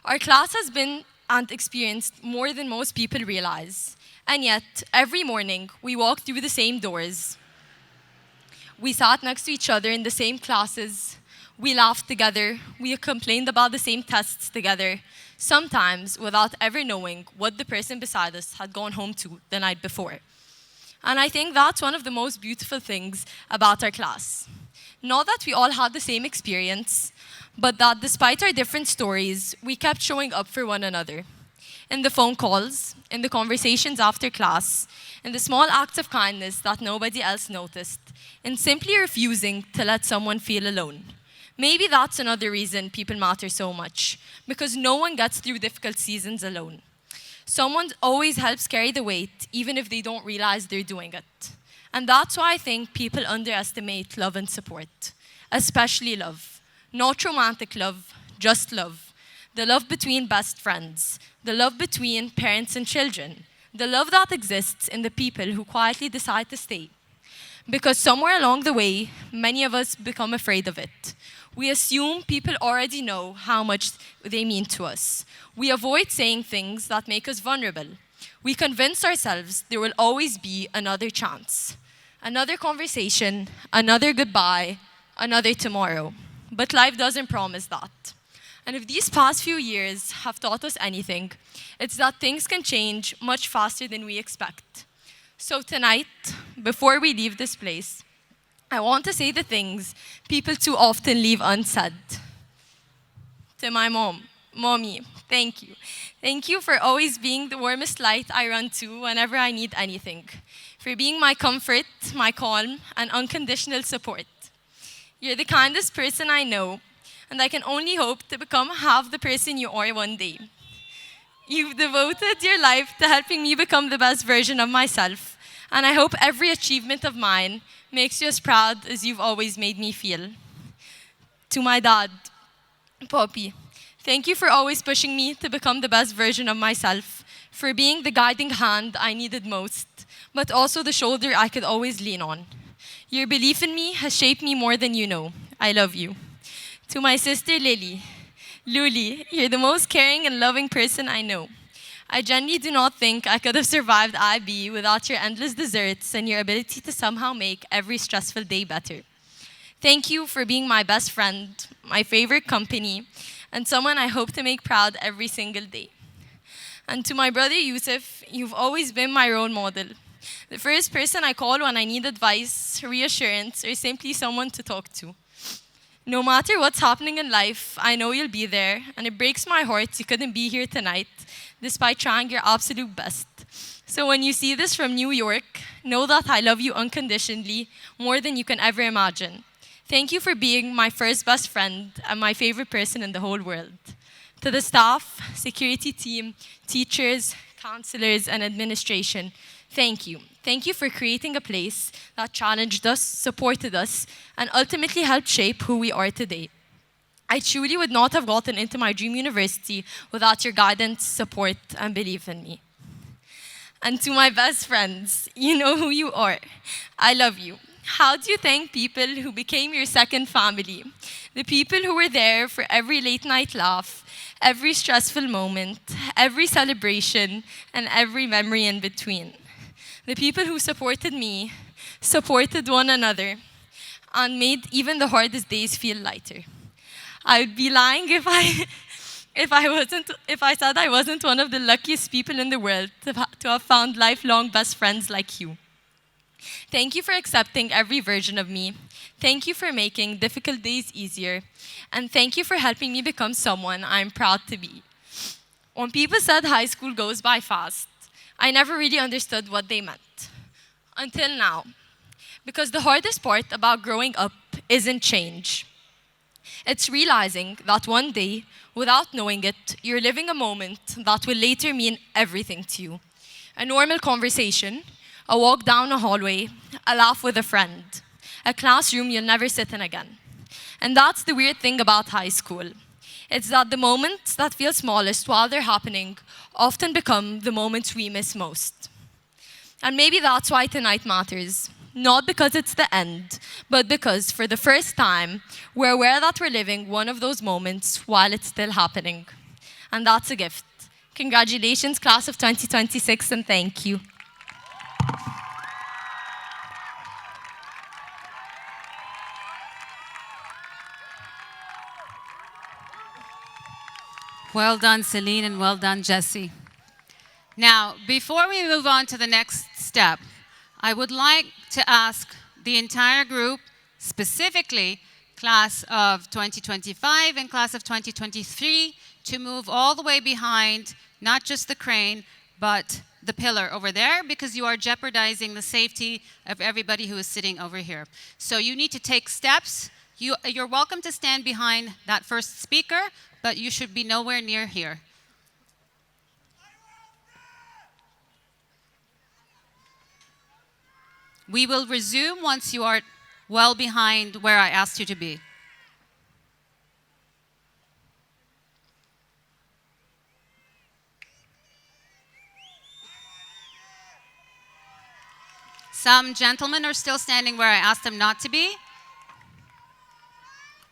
Our class has been and experienced more than most people realize. And yet, every morning, we walk through the same doors. We sat next to each other in the same classes. We laughed together. We complained about the same tests together, sometimes without ever knowing what the person beside us had gone home to the night before. And I think that's one of the most beautiful things about our class. Not that we all had the same experience, but that despite our different stories, we kept showing up for one another. In the phone calls, in the conversations after class, in the small acts of kindness that nobody else noticed, in simply refusing to let someone feel alone. Maybe that's another reason people matter so much, because no one gets through difficult seasons alone. Someone always helps carry the weight, even if they don't realize they're doing it. And that's why I think people underestimate love and support, especially love. Not romantic love, just love. The love between best friends, the love between parents and children, the love that exists in the people who quietly decide to stay. Because somewhere along the way, many of us become afraid of it. We assume people already know how much they mean to us. We avoid saying things that make us vulnerable. We convince ourselves there will always be another chance, another conversation, another goodbye, another tomorrow. But life doesn't promise that. And if these past few years have taught us anything, it's that things can change much faster than we expect. So tonight, before we leave this place, I want to say the things people too often leave unsaid. To my mom, Mommy, thank you. Thank you for always being the warmest light I run to whenever I need anything. For being my comfort, my calm, and unconditional support. You're the kindest person I know, and I can only hope to become half the person you are one day. You've devoted your life to helping me become the best version of myself, and I hope every achievement of mine makes you as proud as you've always made me feel. To my dad, Poppy, thank you for always pushing me to become the best version of myself, for being the guiding hand I needed most, but also the shoulder I could always lean on. Your belief in me has shaped me more than you know. I love you. To my sister Lily, Luli, you're the most caring and loving person I know. I genuinely do not think I could have survived IB without your endless desserts and your ability to somehow make every stressful day better. Thank you for being my best friend, my favorite company, and someone I hope to make proud every single day. And to my brother Yusuf, you've always been my role model. The first person I call when I need advice, reassurance, or simply someone to talk to. No matter what's happening in life, I know you'll be there, and it breaks my heart you couldn't be here tonight, despite trying your absolute best. So when you see this from New York, know that I love you unconditionally, more than you can ever imagine. Thank you for being my first best friend and my favorite person in the whole world. To the staff, security team, teachers, counselors, and administration, thank you. Thank you for creating a place that challenged us, supported us, and ultimately helped shape who we are today. I truly would not have gotten into my dream university without your guidance, support, and belief in me. And to my best friends, you know who you are. I love you. How do you thank people who became your second family? The people who were there for every late night laugh, every stressful moment, every celebration, and every memory in between. The people who supported me, supported one another, and made even the hardest days feel lighter. I would be lying if I said I wasn't one of the luckiest people in the world to have found lifelong best friends like you. Thank you for accepting every version of me. Thank you for making difficult days easier. And thank you for helping me become someone I'm proud to be. When people said high school goes by fast, I never really understood what they meant. Until now. Because the hardest part about growing up isn't change. It's realizing that one day, without knowing it, you're living a moment that will later mean everything to you. A normal conversation, a walk down a hallway, a laugh with a friend, a classroom you'll never sit in again. And that's the weird thing about high school. It's that the moments that feel smallest while they're happening often become the moments we miss most. And maybe that's why tonight matters. Not because it's the end, but because for the first time, we're aware that we're living one of those moments while it's still happening. And that's a gift. Congratulations, class of 2026, and thank you. Well done, Celine, and well done, Jesse. Now, before we move on to the next step, I would like to ask the entire group, specifically class of 2025 and class of 2023, to move all the way behind, not just the crane, but the pillar over there, because you are jeopardizing the safety of everybody who is sitting over here. So you need to take steps. You're welcome to stand behind that first speaker, but you should be nowhere near here. We will resume once you are well behind where I asked you to be. Some gentlemen are still standing where I asked them not to be.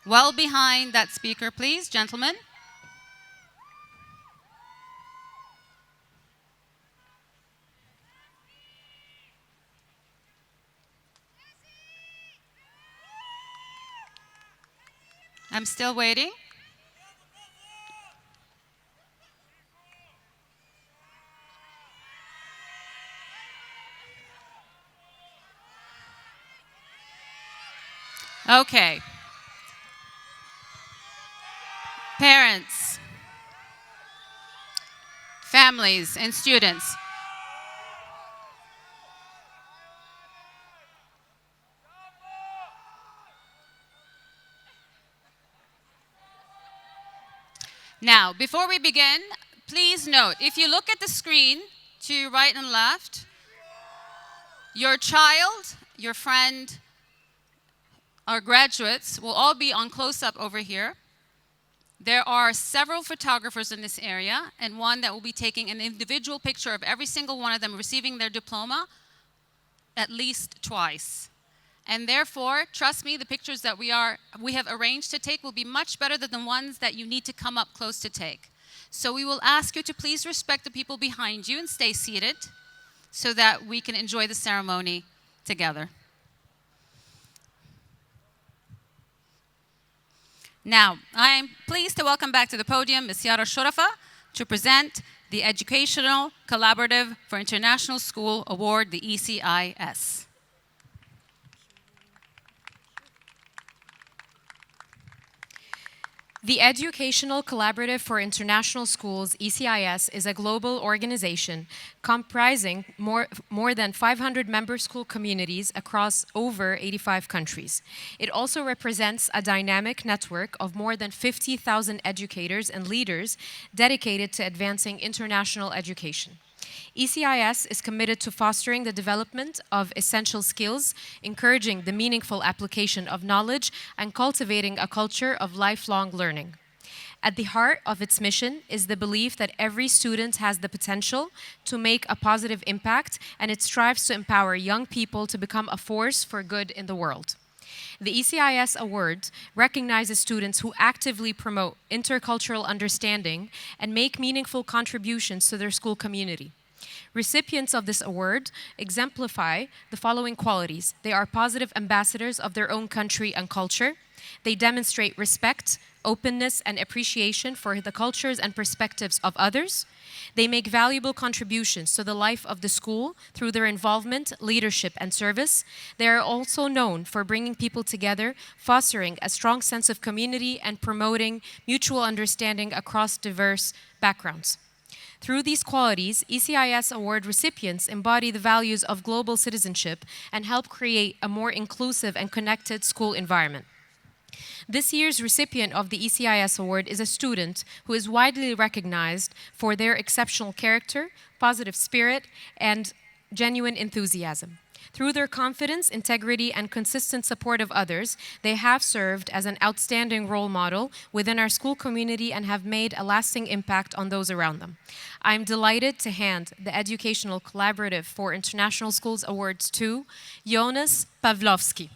Well behind that speaker, please, gentlemen. I'm still waiting. Okay. Parents, families, and students. Now, before we begin, please note, if you look at the screen to your right and left, your child, your friend, our graduates will all be on close-up over here. There are several photographers in this area, and one that will be taking an individual picture of every single one of them receiving their diploma at least twice. And therefore, trust me, the pictures that we have arranged to take will be much better than the ones that you need to come up close to take. So we will ask you to please respect the people behind you and stay seated so that we can enjoy the ceremony together. Now, I am pleased to welcome back to the podium Ms. Yara Shorafa to present the Educational Collaborative for International School Award, the ECIS. The Educational Collaborative for International Schools, ECIS, is a global organization comprising more than 500 member school communities across over 85 countries. It also represents a dynamic network of more than 50,000 educators and leaders dedicated to advancing international education. ECIS is committed to fostering the development of essential skills, encouraging the meaningful application of knowledge, and cultivating a culture of lifelong learning. At the heart of its mission is the belief that every student has the potential to make a positive impact, and it strives to empower young people to become a force for good in the world. The ECIS Award recognizes students who actively promote intercultural understanding and make meaningful contributions to their school community. Recipients of this award exemplify the following qualities. They are positive ambassadors of their own country and culture. They demonstrate respect, openness, and appreciation for the cultures and perspectives of others. They make valuable contributions to the life of the school through their involvement, leadership, and service. They are also known for bringing people together, fostering a strong sense of community, and promoting mutual understanding across diverse backgrounds. Through these qualities, ECIS Award recipients embody the values of global citizenship and help create a more inclusive and connected school environment. This year's recipient of the ECIS Award is a student who is widely recognized for their exceptional character, positive spirit, and genuine enthusiasm. Through their confidence, integrity, and consistent support of others, they have served as an outstanding role model within our school community and have made a lasting impact on those around them. I'm delighted to hand the Educational Collaborative for International Schools Awards to Jonas Pawlowski.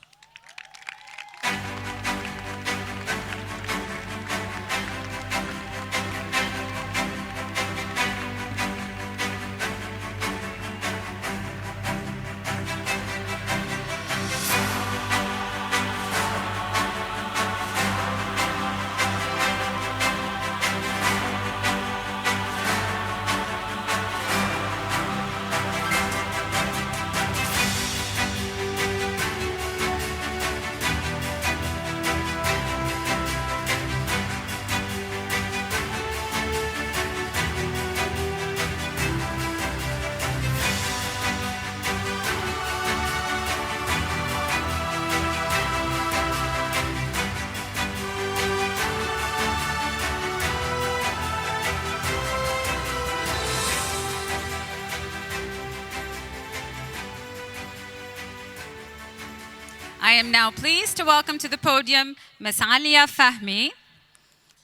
I am now pleased to welcome to the podium Ms. Alia Fahmi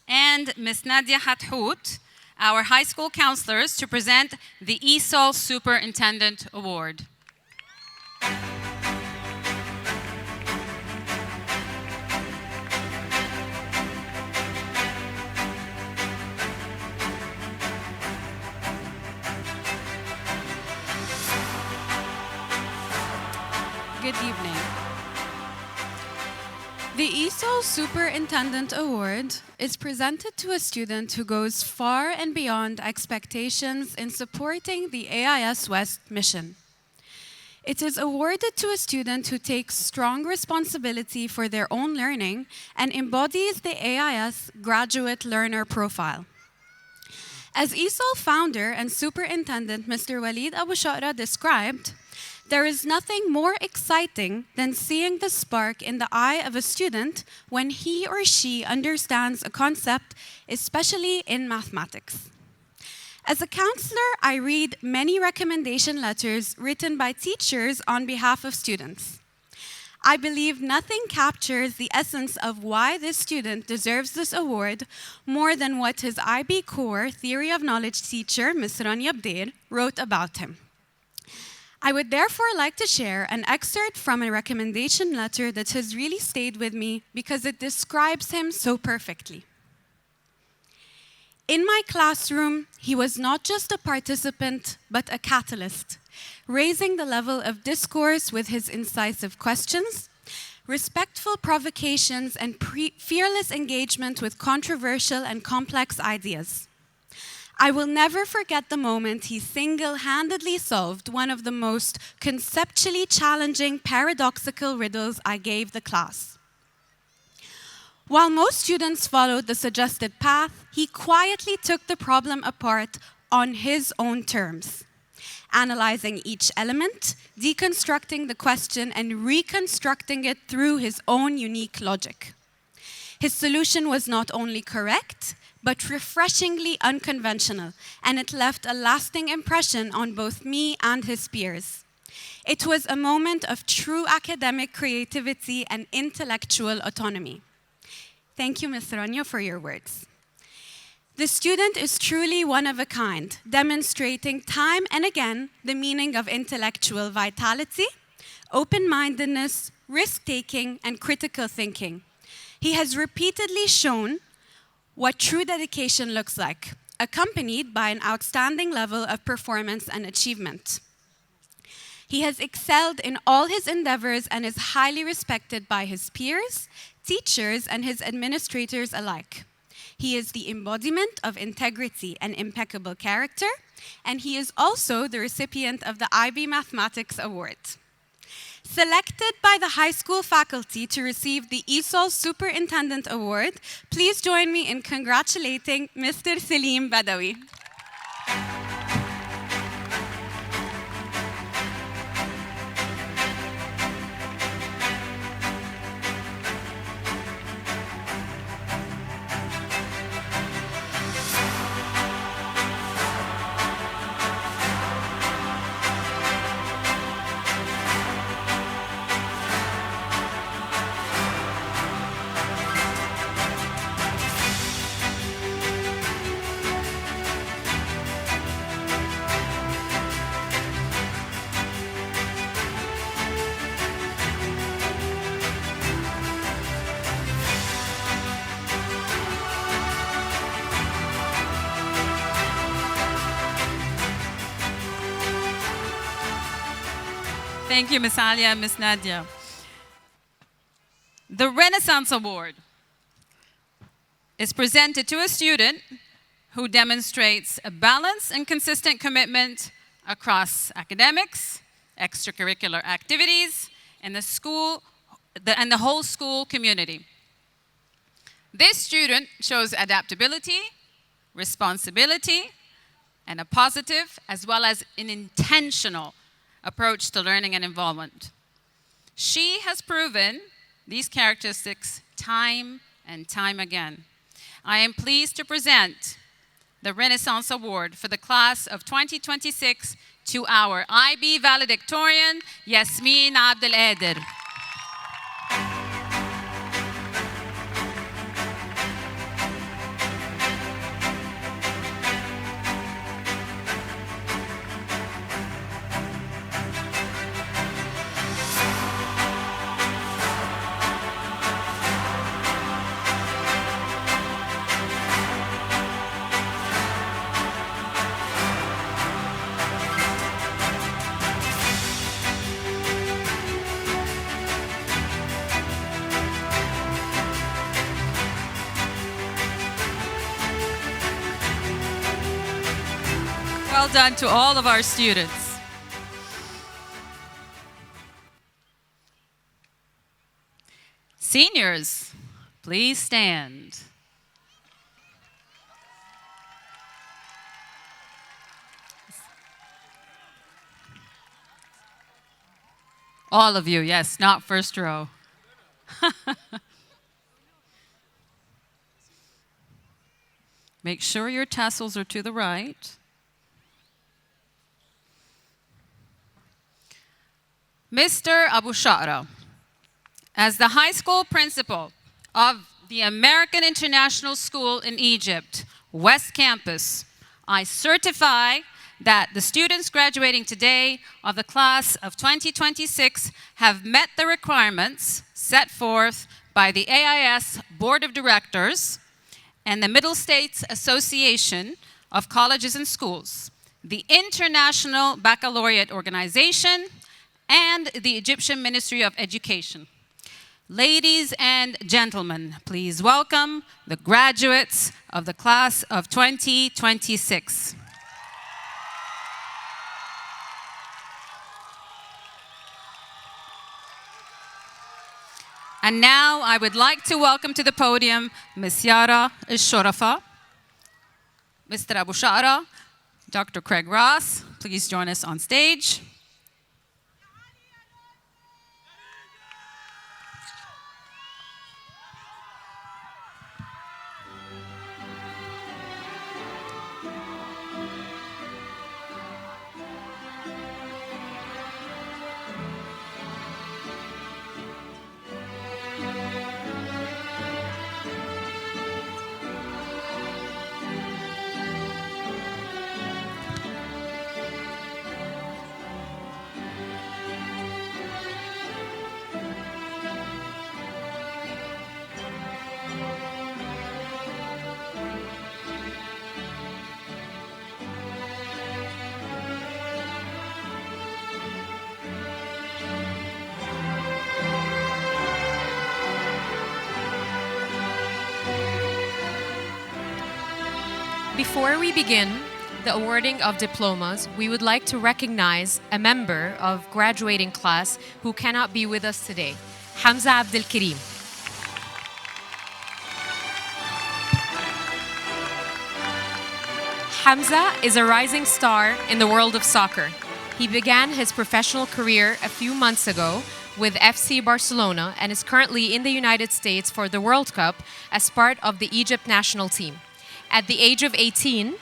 and Ms. Nadia Hathout, our high school counselors, to present the ESOL Superintendent Award. Good evening. The ESOL Superintendent Award is presented to a student who goes far and beyond expectations in supporting the AIS West mission. It is awarded to a student who takes strong responsibility for their own learning and embodies the AIS graduate learner profile. As ESOL founder and superintendent Mr. Walid Abu Shara described, there is nothing more exciting than seeing the spark in the eye of a student when he or she understands a concept, especially in mathematics. As a counselor, I read many recommendation letters written by teachers on behalf of students. I believe nothing captures the essence of why this student deserves this award more than what his IB core theory of knowledge teacher, Ms. Rania Bdeir, wrote about him. I would therefore like to share an excerpt from a recommendation letter that has really stayed with me because it describes him so perfectly. In my classroom, he was not just a participant, but a catalyst, raising the level of discourse with his incisive questions, respectful provocations, and fearless engagement with controversial and complex ideas. I will never forget the moment he single-handedly solved one of the most conceptually challenging paradoxical riddles I gave the class. While most students followed the suggested path, he quietly took the problem apart on his own terms, analyzing each element, deconstructing the question, and reconstructing it through his own unique logic. His solution was not only correct, but refreshingly unconventional, and it left a lasting impression on both me and his peers. It was a moment of true academic creativity and intellectual autonomy. Thank you, Ms. Rania, for your words. The student is truly one of a kind, demonstrating time and again the meaning of intellectual vitality, open-mindedness, risk-taking, and critical thinking. He has repeatedly shown what true dedication looks like, accompanied by an outstanding level of performance and achievement. He has excelled in all his endeavors and is highly respected by his peers, teachers, and his administrators alike. He is the embodiment of integrity and impeccable character, and he is also the recipient of the IB Mathematics Award. Selected by the high school faculty to receive the ESOL Superintendent Award, please join me in congratulating Mr. Salim Badawi. Thank you, Ms. Alia and Ms. Nadia. The Renaissance Award is presented to a student who demonstrates a balanced and consistent commitment across academics, extracurricular activities, and the whole school community. This student shows adaptability, responsibility, and a positive as well as an intentional approach to learning and involvement. She has proven these characteristics time and time again. I am pleased to present the Renaissance Award for the class of 2026 to our IB valedictorian, Yasmin Abdel-Qadir. Well done to all of our students. Seniors, please stand. All of you, yes, not first row. Make sure your tassels are to the right. Mr. Abu Shara, as the high school principal of the American International School in Egypt, West Campus, I certify that the students graduating today of the class of 2026 have met the requirements set forth by the AIS Board of Directors and the Middle States Association of Colleges and Schools, the International Baccalaureate Organization, and the Egyptian Ministry of Education. Ladies and gentlemen, please welcome the graduates of the class of 2026. And now I would like to welcome to the podium Ms. Yara Al-Shorafa, Mr. Abu Shara, Dr. Craig Ross, please join us on stage. Before we begin the awarding of diplomas, we would like to recognize a member of graduating class who cannot be with us today, Hamza Abdel Karim. Hamza is a rising star in the world of soccer. He began his professional career a few months ago with FC Barcelona and is currently in the United States for the World Cup as part of the Egypt national team. At the age of 18,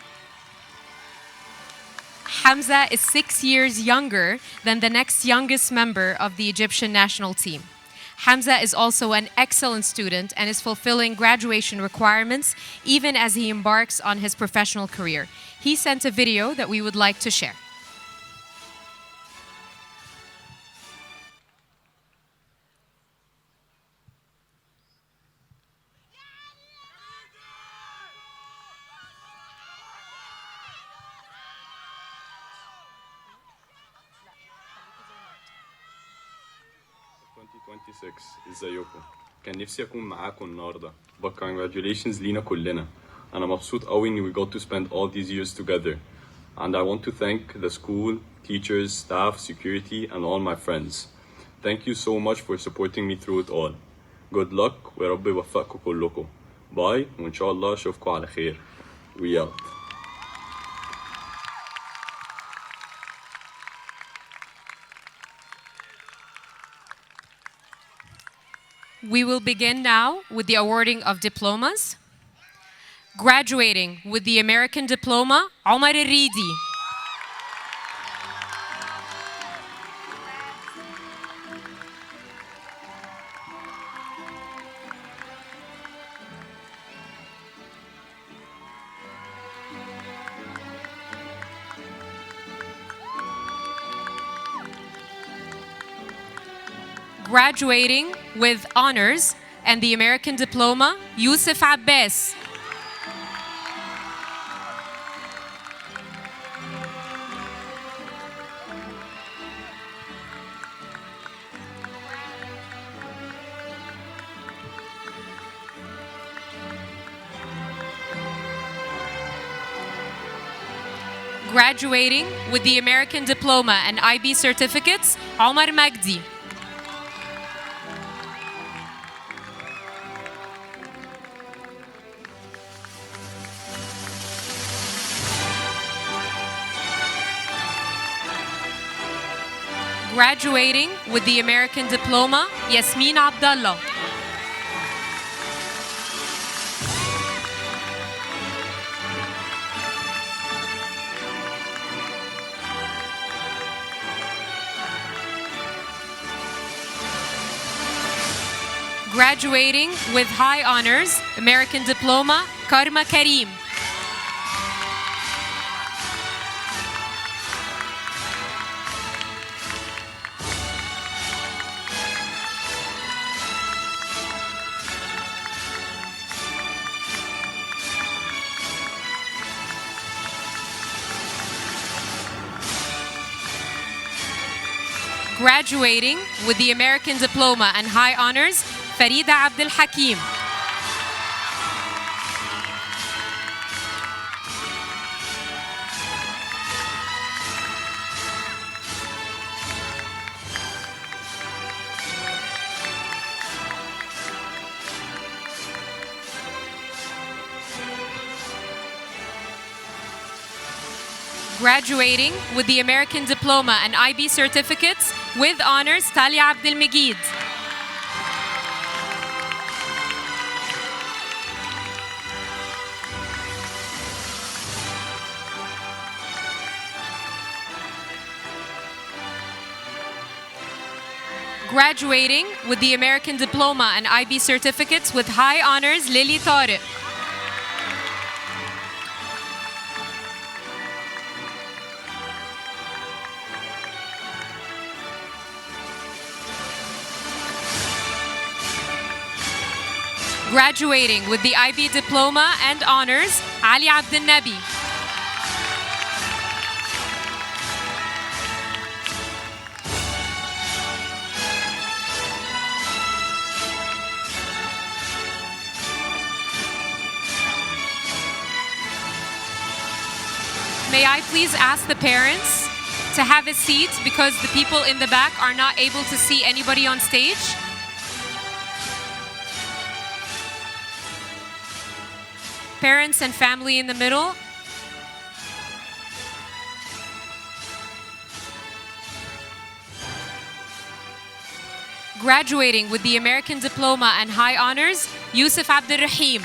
Hamza is 6 years younger than the next youngest member of the Egyptian national team. Hamza is also an excellent student and is fulfilling graduation requirements even as he embarks on his professional career. He sent a video that we would like to share. ازيكم كان نفسي اكون معاكم النهارده but congratulations لينا كلنا انا مبسوط قوي ان we got to spend all these years together and I want to thank the school, teachers, staff, security and all my friends. Thank you so much for supporting me through it all. Good luck ويا رب يوفقكم كلكم. باي وان شاء الله اشوفكم على خير. We out. We will begin now with the awarding of diplomas. Graduating with the American diploma, Omar Al-Ridi. Graduating with honors and the American diploma, Yusuf Abbas. Graduating with the American diploma and IB certificates, Omar Magdi. Graduating with the American Diploma, Yasmin Abdallah. Graduating with high honors, American Diploma, Karma Karim. Graduating with the American Diploma and high honors, Farida Abdel Hakim. Graduating with the American Diploma and IB certificates with honors, Talia Abdel Megid. Graduating with the American Diploma and IB certificates with high honors, Lily Tariq. Graduating with the IB Diploma and honors, Ali Abdel Nabi. May I please ask the parents to have a seat because the people in the back are not able to see anybody on stage? Parents and family in the middle. Graduating with the American Diploma and high honors, Yusuf Abdul Rahim.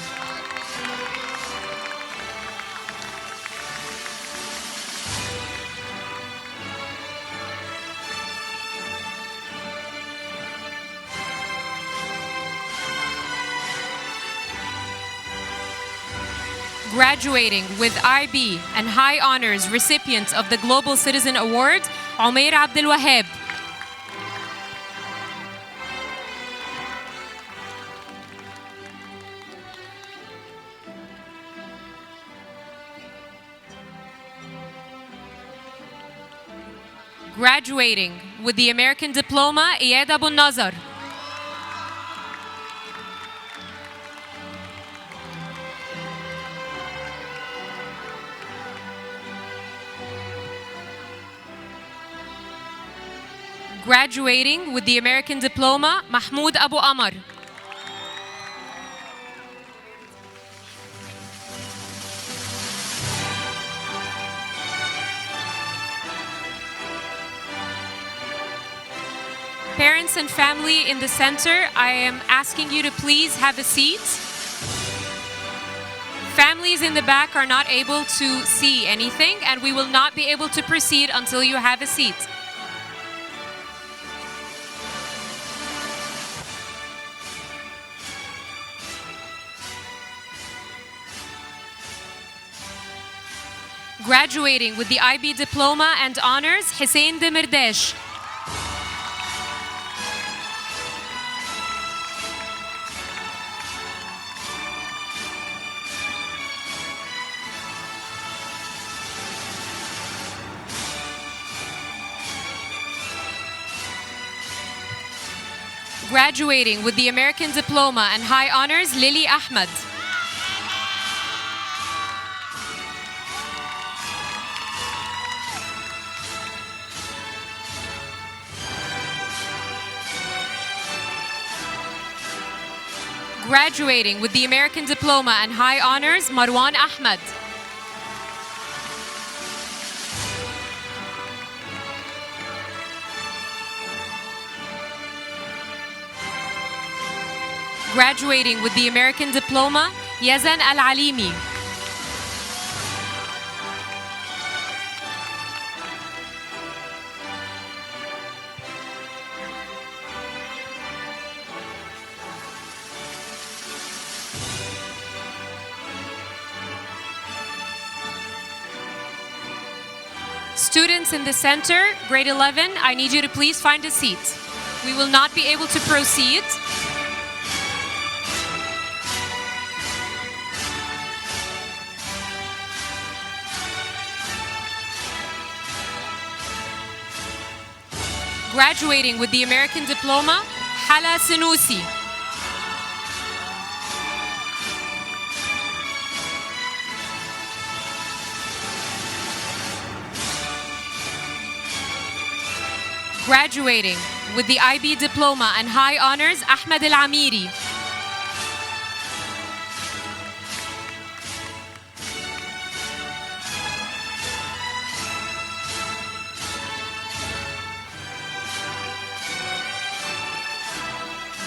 Graduating with IB and high honors recipients of the Global Citizen Award, Umair Abdel Wahab. Graduating with the American Diploma, Iyad Abu Nazar. Graduating with the American Diploma, Mahmoud Abu Amar. Parents and family in the center, I am asking you to please have a seat. Families in the back are not able to see anything, and we will not be able to proceed until you have a seat. Graduating with the IB Diploma and honors, Hussein Demirdesh. Graduating with the American Diploma and high honors, Lily Ahmed. Graduating with the American Diploma and high honors, Marwan Ahmed. Graduating with the American Diploma, Yazan Al-Alimi. Students in the center, grade 11, I need you to please find a seat. We will not be able to proceed. Graduating with the American Diploma, Hala Sanusi. Graduating with the IB Diploma and High Honors, Ahmed Al-Amiri.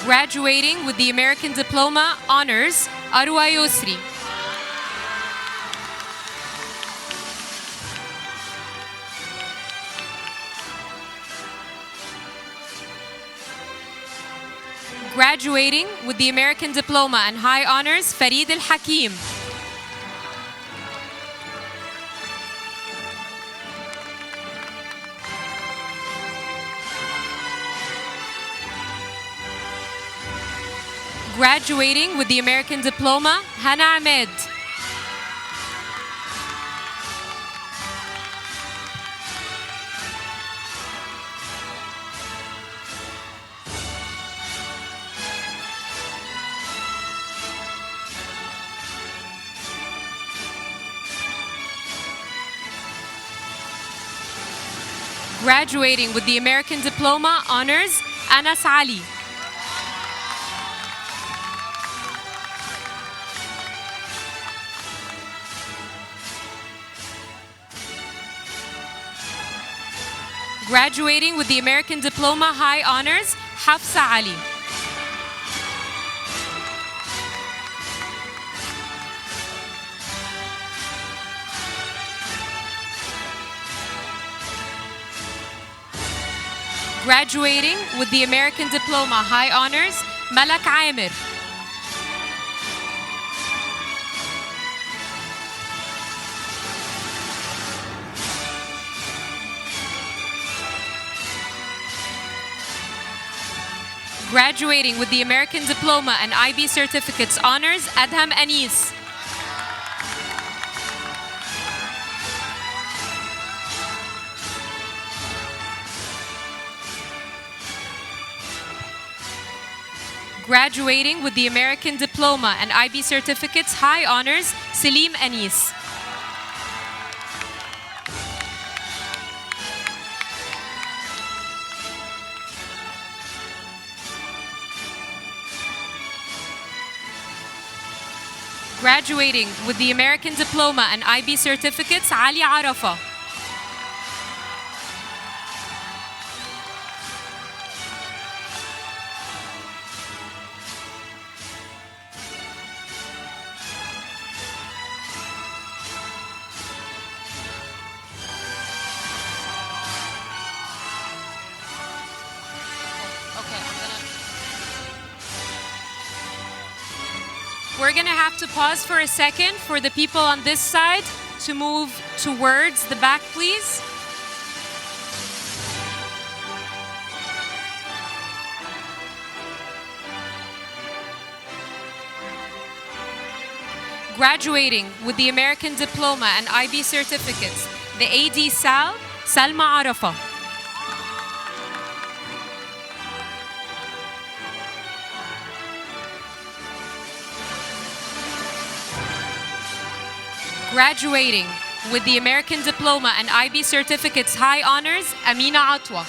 Graduating with the American Diploma Honors, Arwa Yusri. Graduating with the American Diploma and High Honors, Farid Al-Hakim. Graduating with the American Diploma, Hana Ahmed. Graduating with the American Diploma Honors, Anas Ali. Graduating with the American Diploma High Honors, Hafsa Ali. Graduating with the American Diploma High Honors, Malak Amir. Graduating with the American Diploma and IB Certificates Honors, Adham Anis. Graduating with the American Diploma and IB Certificates High Honors, Salim Anis. Graduating with the American Diploma and IB Certificates, Ali Arafa. We're gonna have to pause for a second for the people on this side to move towards the back, please. Graduating with the American Diploma and IB Certificates, the AD Sal, Salma Arafa. Graduating with the American Diploma and IB Certificates High Honors, Amina Atwa.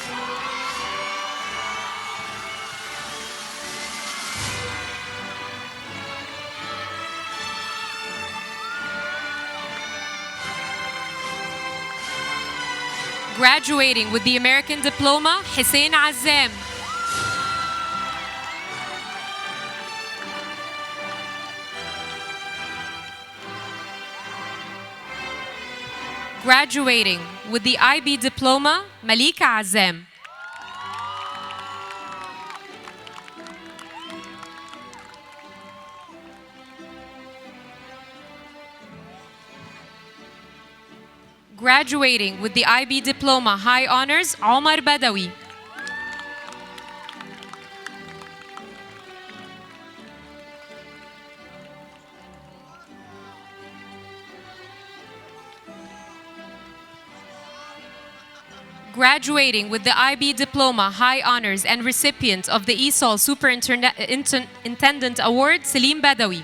Graduating with the American Diploma, Hussein Azam. Graduating with the IB diploma, Malika Azam. Graduating with the IB diploma, high honors, Omar Badawi. Graduating with the IB diploma, high honors, and recipient of the ESOL Superintendent Award, Salim Badawi.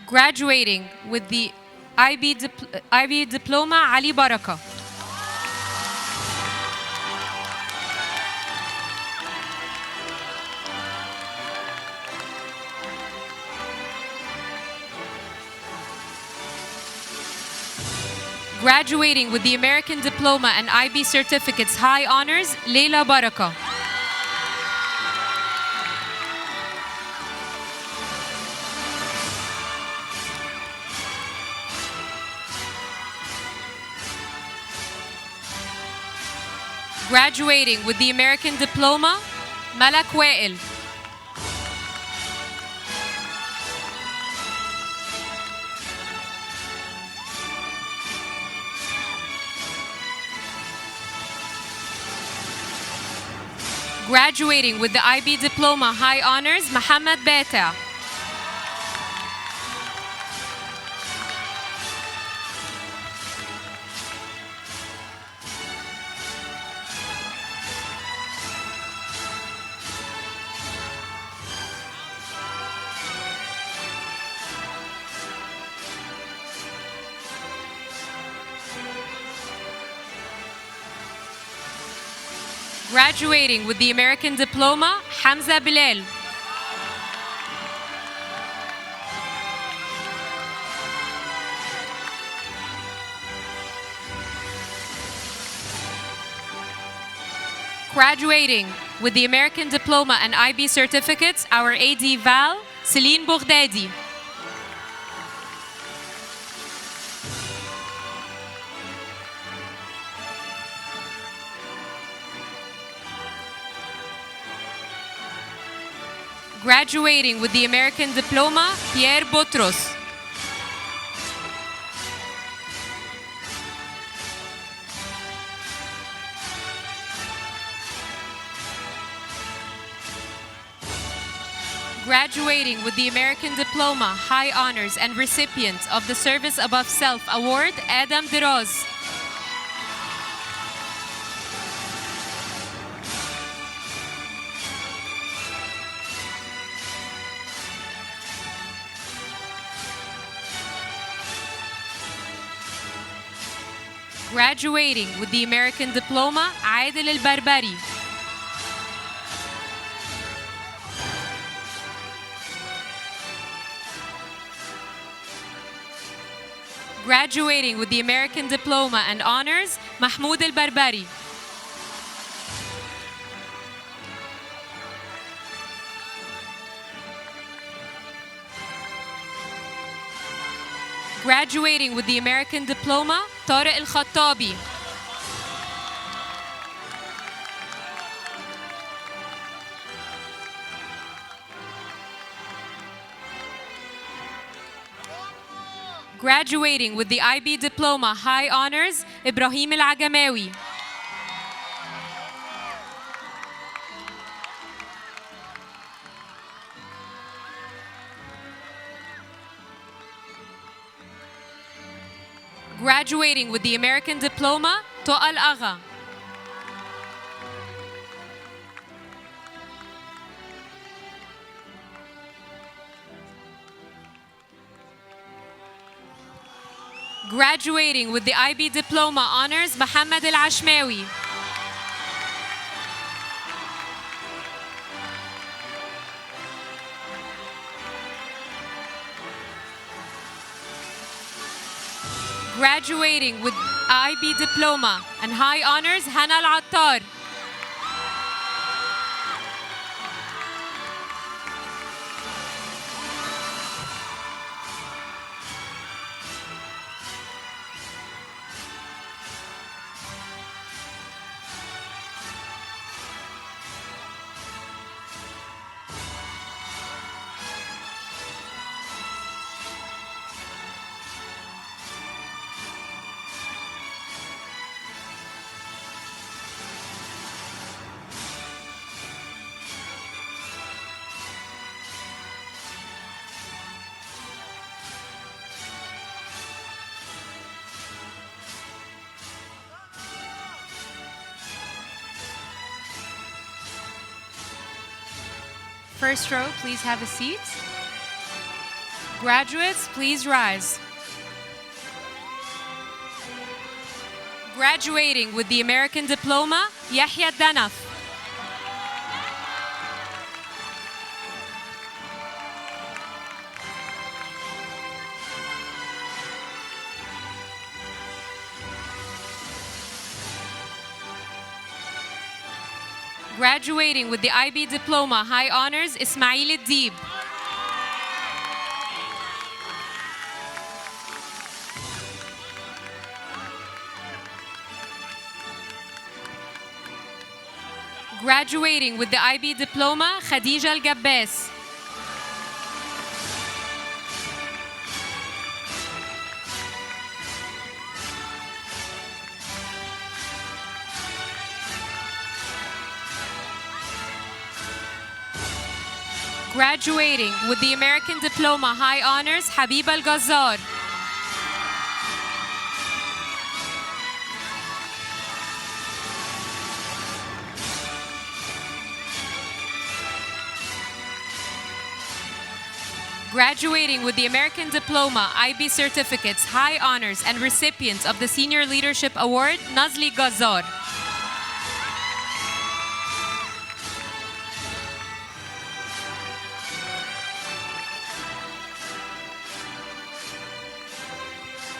Graduating with the IB diploma, Ali Baraka. Graduating with the American Diploma and IB Certificates, high honors, Leila Baraka. Graduating with the American Diploma, Malak Wael. Graduating with the IB Diploma, high honors, Muhammad Beta. Graduating with the American Diploma, Hamza Bilal. Graduating with the American Diploma and IB Certificates, our AD Val, Celine Bourdadi. Graduating with the American Diploma, Pierre Botros. Graduating with the American Diploma, high honors, and recipient of the Service Above Self Award, Adam Deroz. Graduating with the American Diploma, Aidel Al-Barbari. Graduating with the American Diploma and Honors, Mahmoud Al-Barbari. Graduating with the American Diploma, Tariq Al-Khattabi. Graduating with the IB Diploma, high honors, Ibrahim Al-Agamawi. Graduating with the American Diploma, To'al Agha. Graduating with the IB Diploma Honors, Muhammad Al-Ashmawi. Graduating with IB Diploma and High Honors, Hana Al-Attar. First row, please have a seat. Graduates, please rise. Graduating with the American Diploma, Yahya Danaf. Graduating with the IB Diploma, High Honors, Ismail Adib. Graduating with the IB Diploma, Khadija Al-Gabbas. Graduating with the American Diploma, High Honors, Habib Al-Ghazar. Graduating with the American Diploma, IB Certificates, High Honors, and recipients of the Senior Leadership Award, Nazli Ghazar.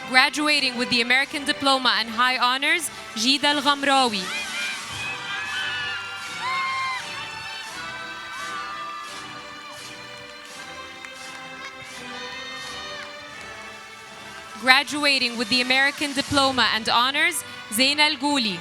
Graduating with the American Diploma and High Honors, Jida Al-Ghamrawi. Graduating with the American Diploma and Honors, Zain Al-Ghuli.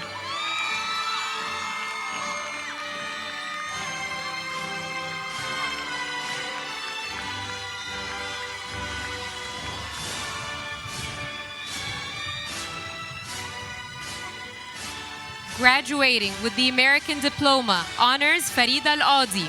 Graduating with the American Diploma, Honors, Farid Al-Audi.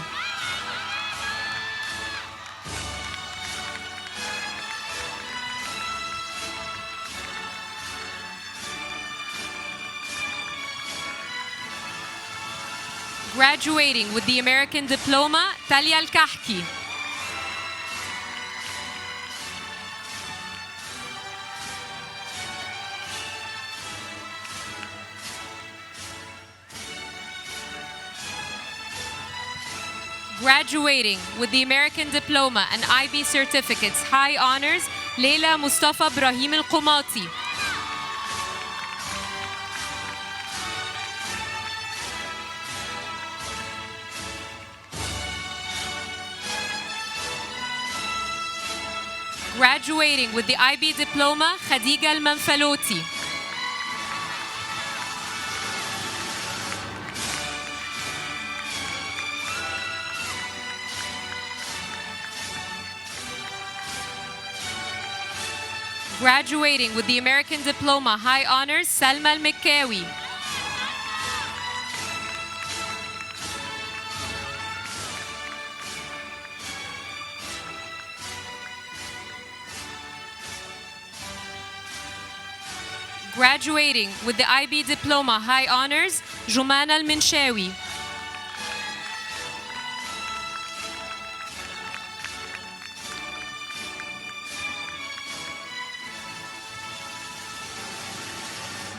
Graduating with the American Diploma, Talia Al-Kahki. Graduating with the American Diploma and IB Certificates, High Honors, Leila Mustafa Ibrahim Al-Qumati. Graduating with the IB Diploma, Khadija Al-Manfaloti. Graduating with the American Diploma, High Honors, Salma Al-Mekkawi. Graduating with the IB Diploma, High Honors, Juman Al-Minshawi.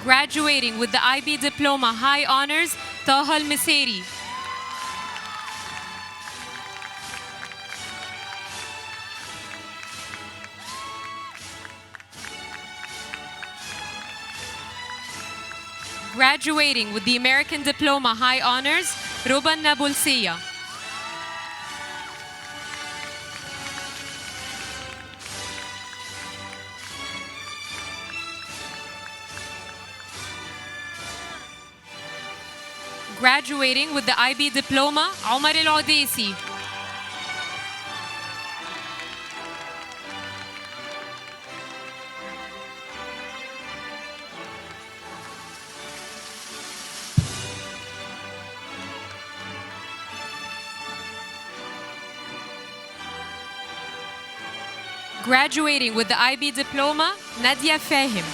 Graduating with the IB Diploma, High Honors, Taha Al-Miseri. Graduating with the American Diploma High Honors, Ruban Nabulsiya. Graduating with the IB Diploma, Omar Al-Odesi. Graduating with the IB Diploma, Nadia Fahim.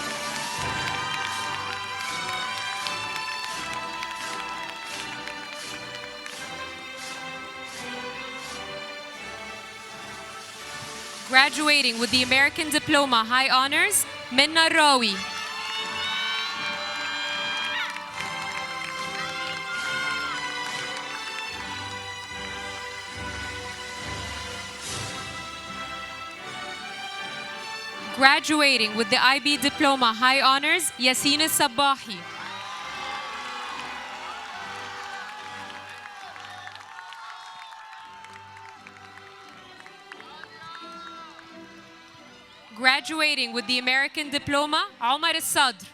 Graduating with the American Diploma High Honors, Minna Rawi. Graduating with the IB Diploma High Honors, Yassine Sabahi. Graduating with the American Diploma, Omar Sadr.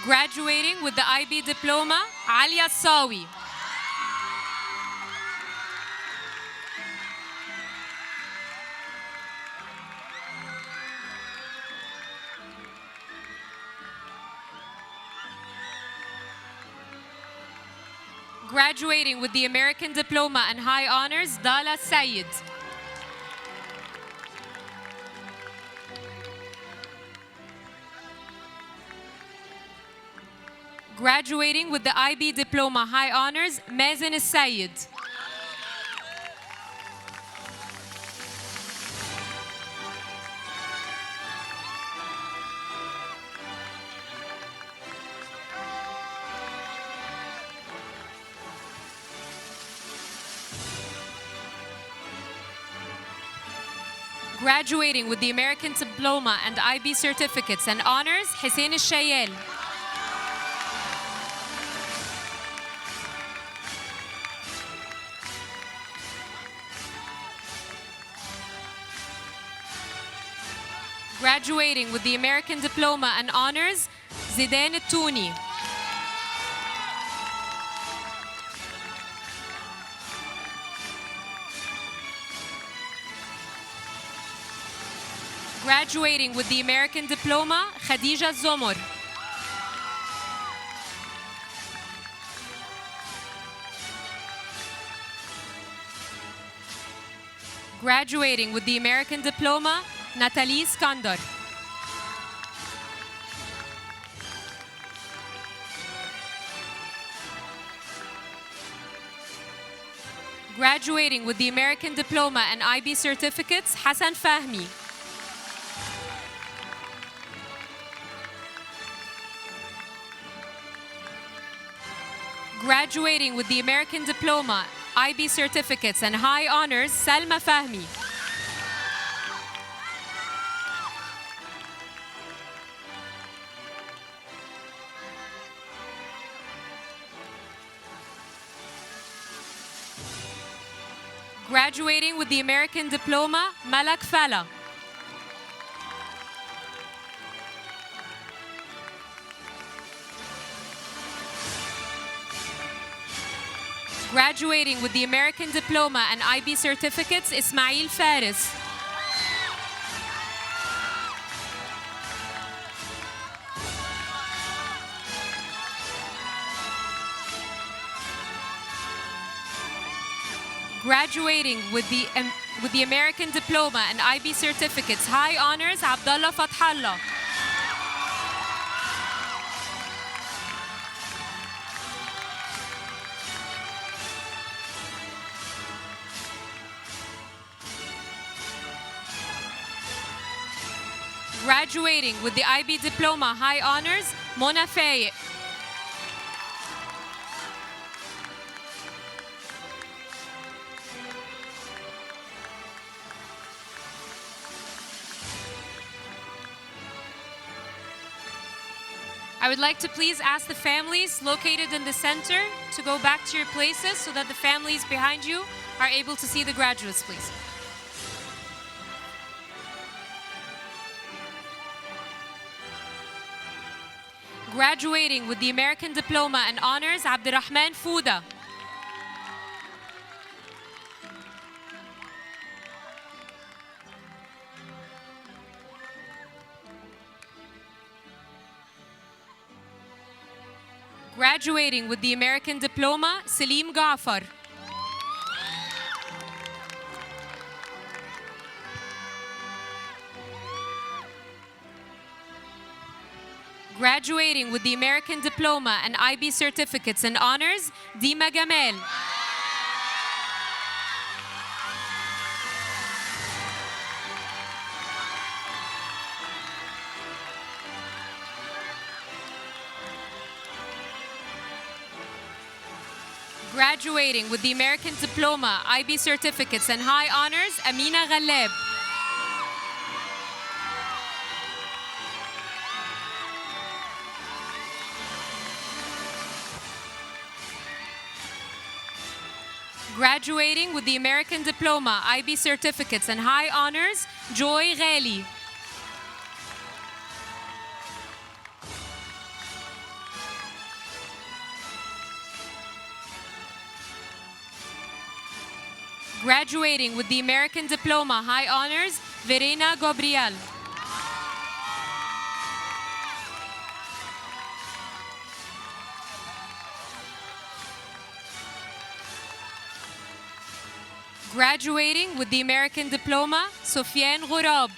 Graduating with the IB Diploma, Alia Sawi. Graduating with the American Diploma and High Honors, Dala Sayed. Graduating with the IB Diploma High Honors, Mazen Al-Sayed. Graduating with the American Diploma and IB Certificates and Honors, Hussein Al-Shayel. Graduating with the American Diploma and Honors, Zidane Al-Touni. Graduating with the American Diploma, Khadija Zomor. Graduating with the American Diploma, Natalie Skandar. Graduating with the American Diploma and IB Certificates, Hassan Fahmi. Graduating with the American Diploma, IB Certificates and High Honors, Salma Fahmi. Graduating with the American Diploma, Malak Fala. Graduating with the American Diploma and IB Certificates, Ismail Faris. Graduating with the American Diploma and IB Certificates, High Honors, Abdullah Fathallah. Graduating with the IB Diploma High Honors, Mona Faye. I would like to please ask the families located in the center to go back to your places so that the families behind you are able to see the graduates, please. Graduating with the American Diploma and Honors, Abdurrahman Fouda. Graduating with the American Diploma, Salim Gafar. Graduating with the American Diploma and IB Certificates and Honors, Dima Gamal. Graduating with the American Diploma, IB Certificates and High Honors, Amina Ghaleb. Graduating with the American Diploma, IB Certificates and High Honors, Joy Ghali. Graduating with the American Diploma, High Honors, Verena Gabriel. Graduating with the American Diploma, Sofiane Ghurab.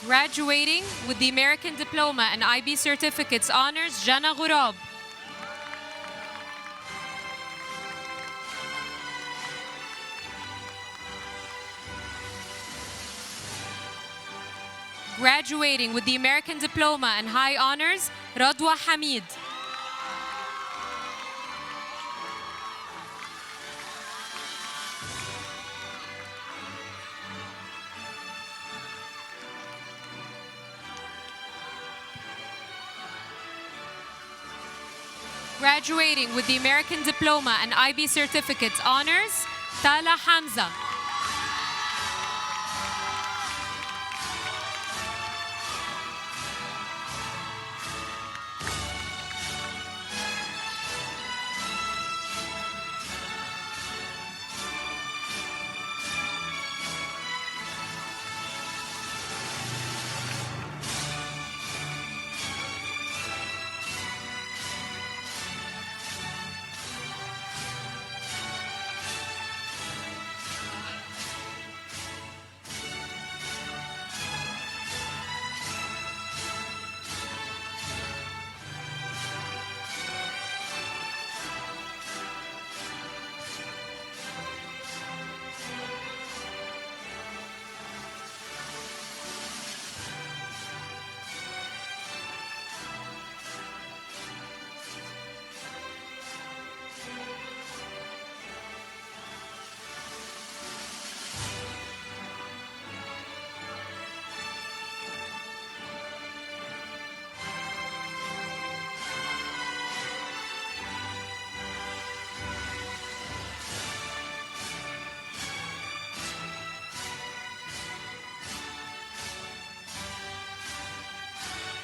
Graduating with the American Diploma and IB Certificates Honors, Jana Ghurab. Graduating with the American Diploma and High Honors, Radwa Hamid. Graduating with the American Diploma and IB Certificates Honors, Tala Hamza.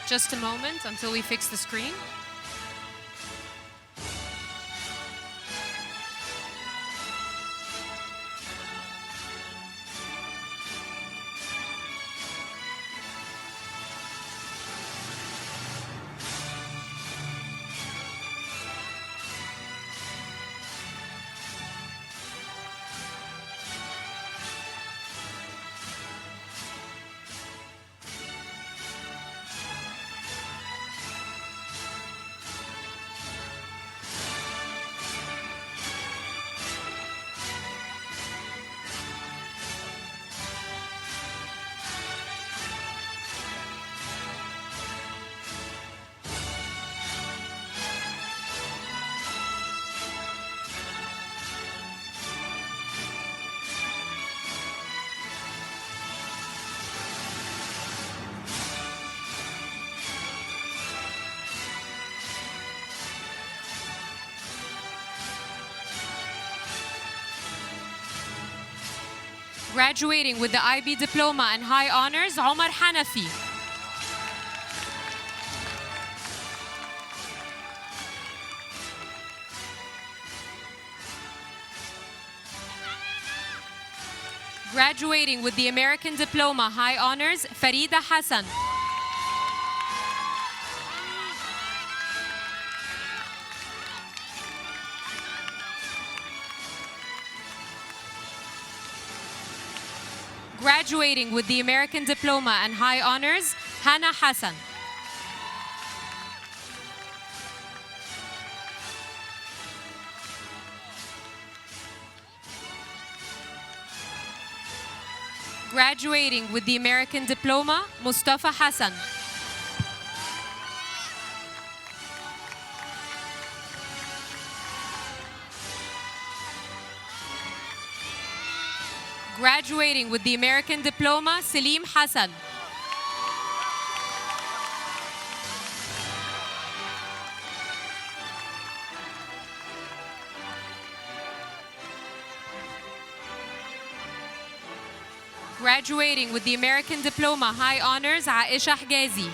Just a moment until we fix the screen. Graduating with the IB Diploma and High Honors, Omar Hanafi. Graduating with the American Diploma, High Honors, Farida Hassan. Graduating with the American Diploma and High Honors, Hannah Hassan. Graduating with the American Diploma, Mustafa Hassan. Graduating with the American Diploma, Salim Hassan. Graduating with the American Diploma, High Honors, Aisha Hgazi.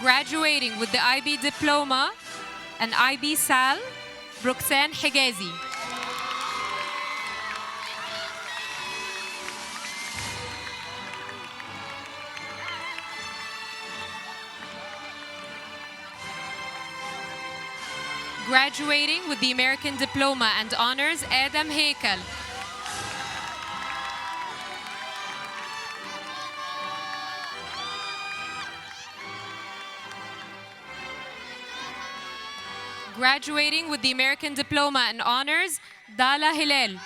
Graduating with the IB Diploma and IB SAL, Roxanne Hgazi. Graduating with the American Diploma and Honors, Adam Hakel. Graduating with the American Diploma and Honors, Dala Hilal.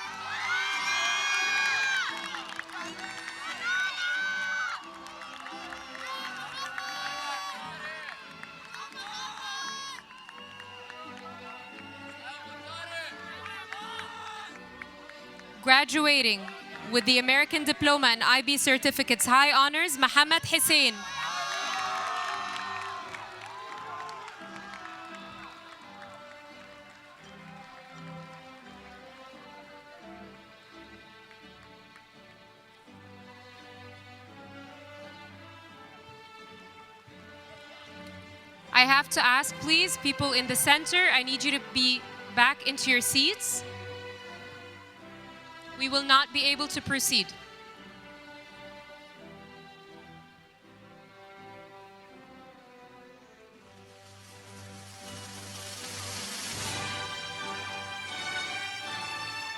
Graduating with the American Diploma and IB Certificates, High Honors, Mohammed Hussein. I have to ask, please, people in the center, I need you to be back into your seats. We will not be able to proceed.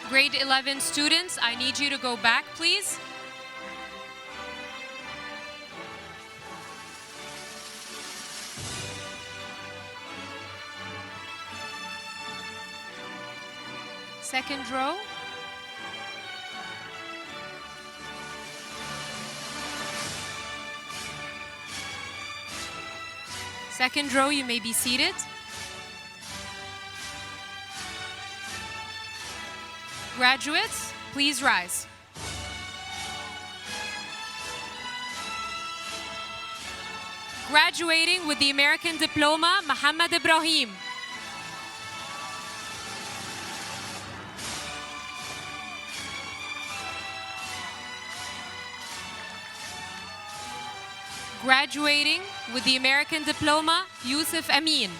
Grade 11 students, I need you to go back, please. Second row. Second row, you may be seated. Graduates, please rise. Graduating with the American Diploma, Muhammad Ibrahim. Graduating with the American Diploma, Yusuf Amin.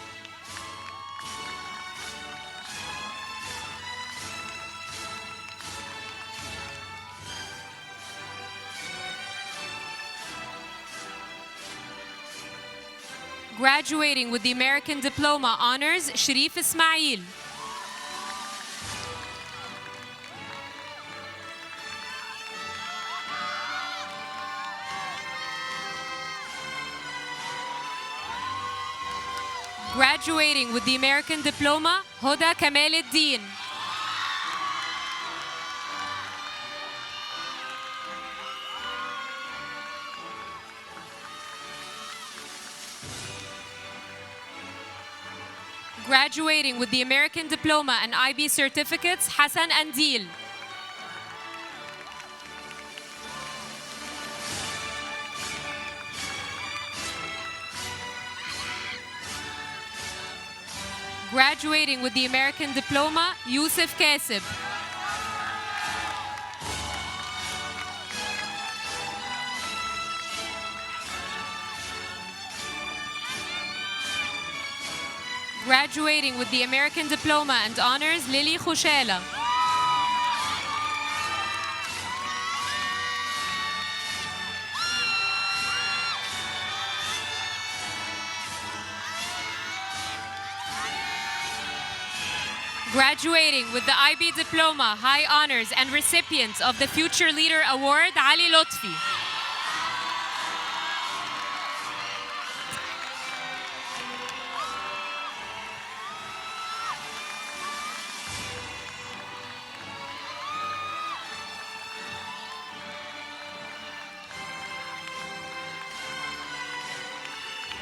Graduating with the American Diploma Honors, Sharif Ismail. Graduating with the American Diploma, Huda Kamal Ad-Din. Graduating with the American Diploma and IB Certificates, Hassan Andil. Graduating with the American Diploma, Yusuf Kasib. Graduating with the American Diploma and Honors, Lily Khushala. Graduating with the IB Diploma, High Honors, and recipients of the Future Leader Award, Ali Lotfi.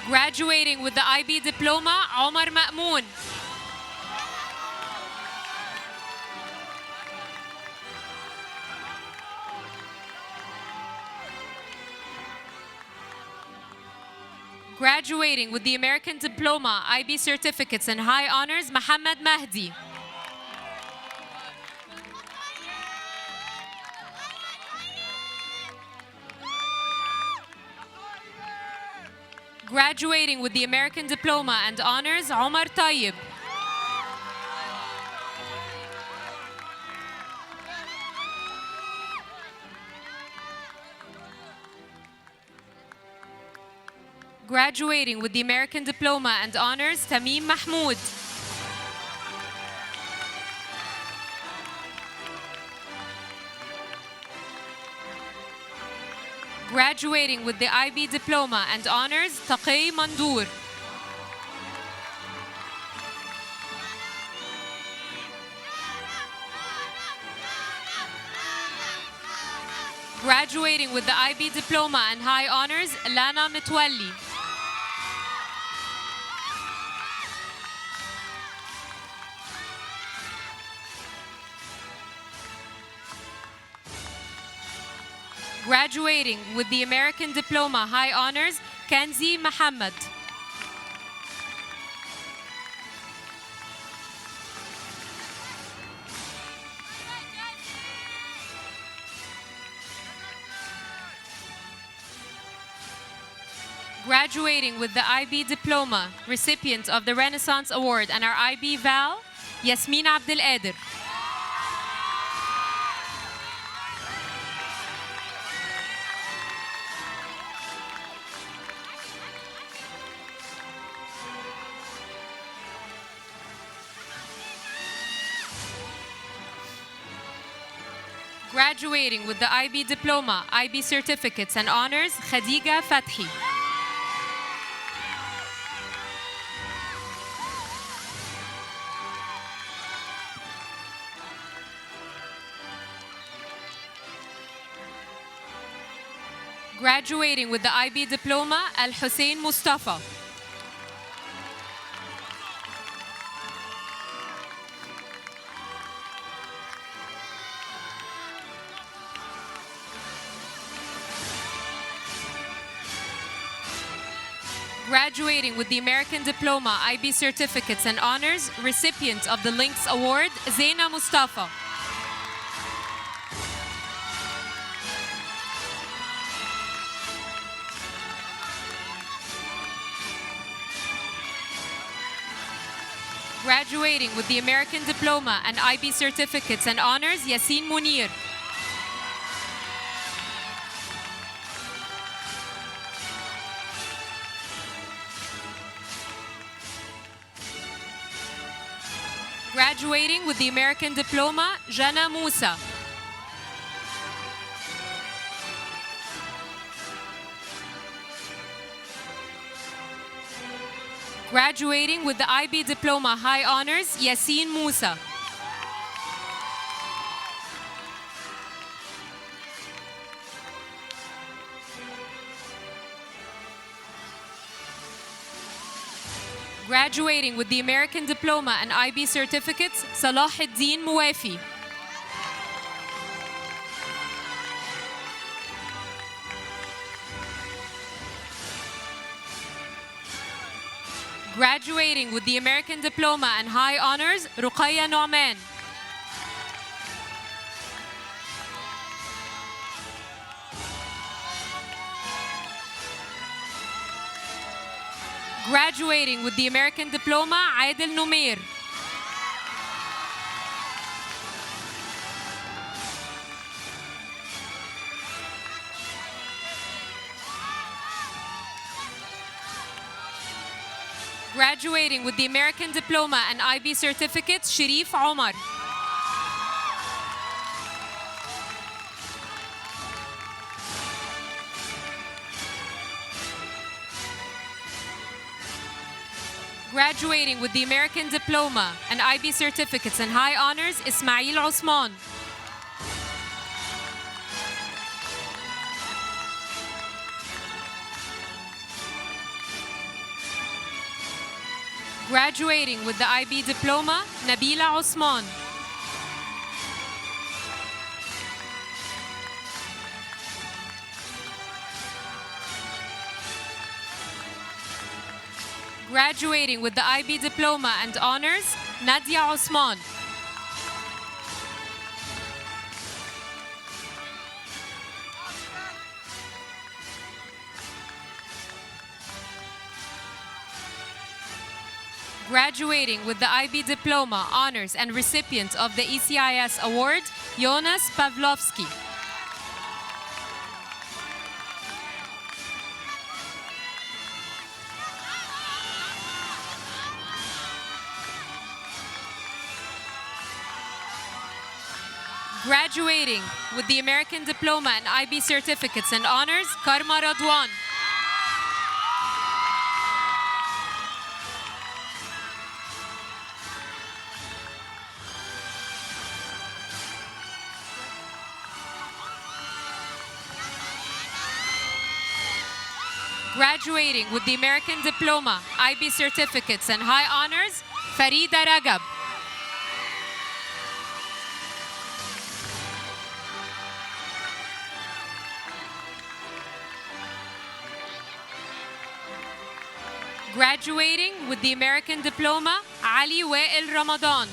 Graduating with the IB Diploma, Omar Ma'moon. Graduating with the American Diploma, IB Certificates, and High Honors, Muhammad Mahdi. Graduating with the American Diploma and Honors, Omar Tayyib. Graduating with the American Diploma and Honors, Tamim Mahmoud. Graduating with the IB Diploma and Honors, Taqi Mandoor. Graduating with the IB Diploma and High Honors, Lana Mitwalli. Graduating with the American Diploma, High Honors, Kenzi Muhammad. Graduating with the IB Diploma, recipient of the Renaissance Award and our IB Val, Yasmin Abdel Qadir. Graduating with the IB Diploma, IB Certificates, and Honors, Khadija Fathi. Graduating with the IB Diploma, Al Hussein Mustafa. Graduating with the American Diploma, IB Certificates, and Honors, recipient of the Lynx Award, Zaina Mustafa. Graduating with the American Diploma and IB Certificates and Honors, Yasin Munir. Graduating with the American Diploma, Jana Musa. Graduating with the IB Diploma, High Honors, Yasin Musa. Graduating with the American Diploma and IB Certificates, Salah Eddin Muwafi. Graduating with the American Diploma and High Honors, Ruqayya Nu'man. Graduating with the American Diploma, Aidel Numair. Graduating with the American Diploma and IB certificates, Sharif Omar. Graduating with the American Diploma and IB certificates and high honors, Ismail Osman. Graduating with the IB Diploma, Nabila Osman. Graduating with the IB Diploma and Honors, Nadia Osman. Graduating with the IB Diploma, Honors, and recipient of the ECIS Award, Jonas Pavlovsky. Graduating with the American Diploma and IB certificates and honors, Karma Radwan. Graduating with the American Diploma, IB certificates and high honors, Farida Ragab. Graduating with the American Diploma, Ali Wael Ramadan.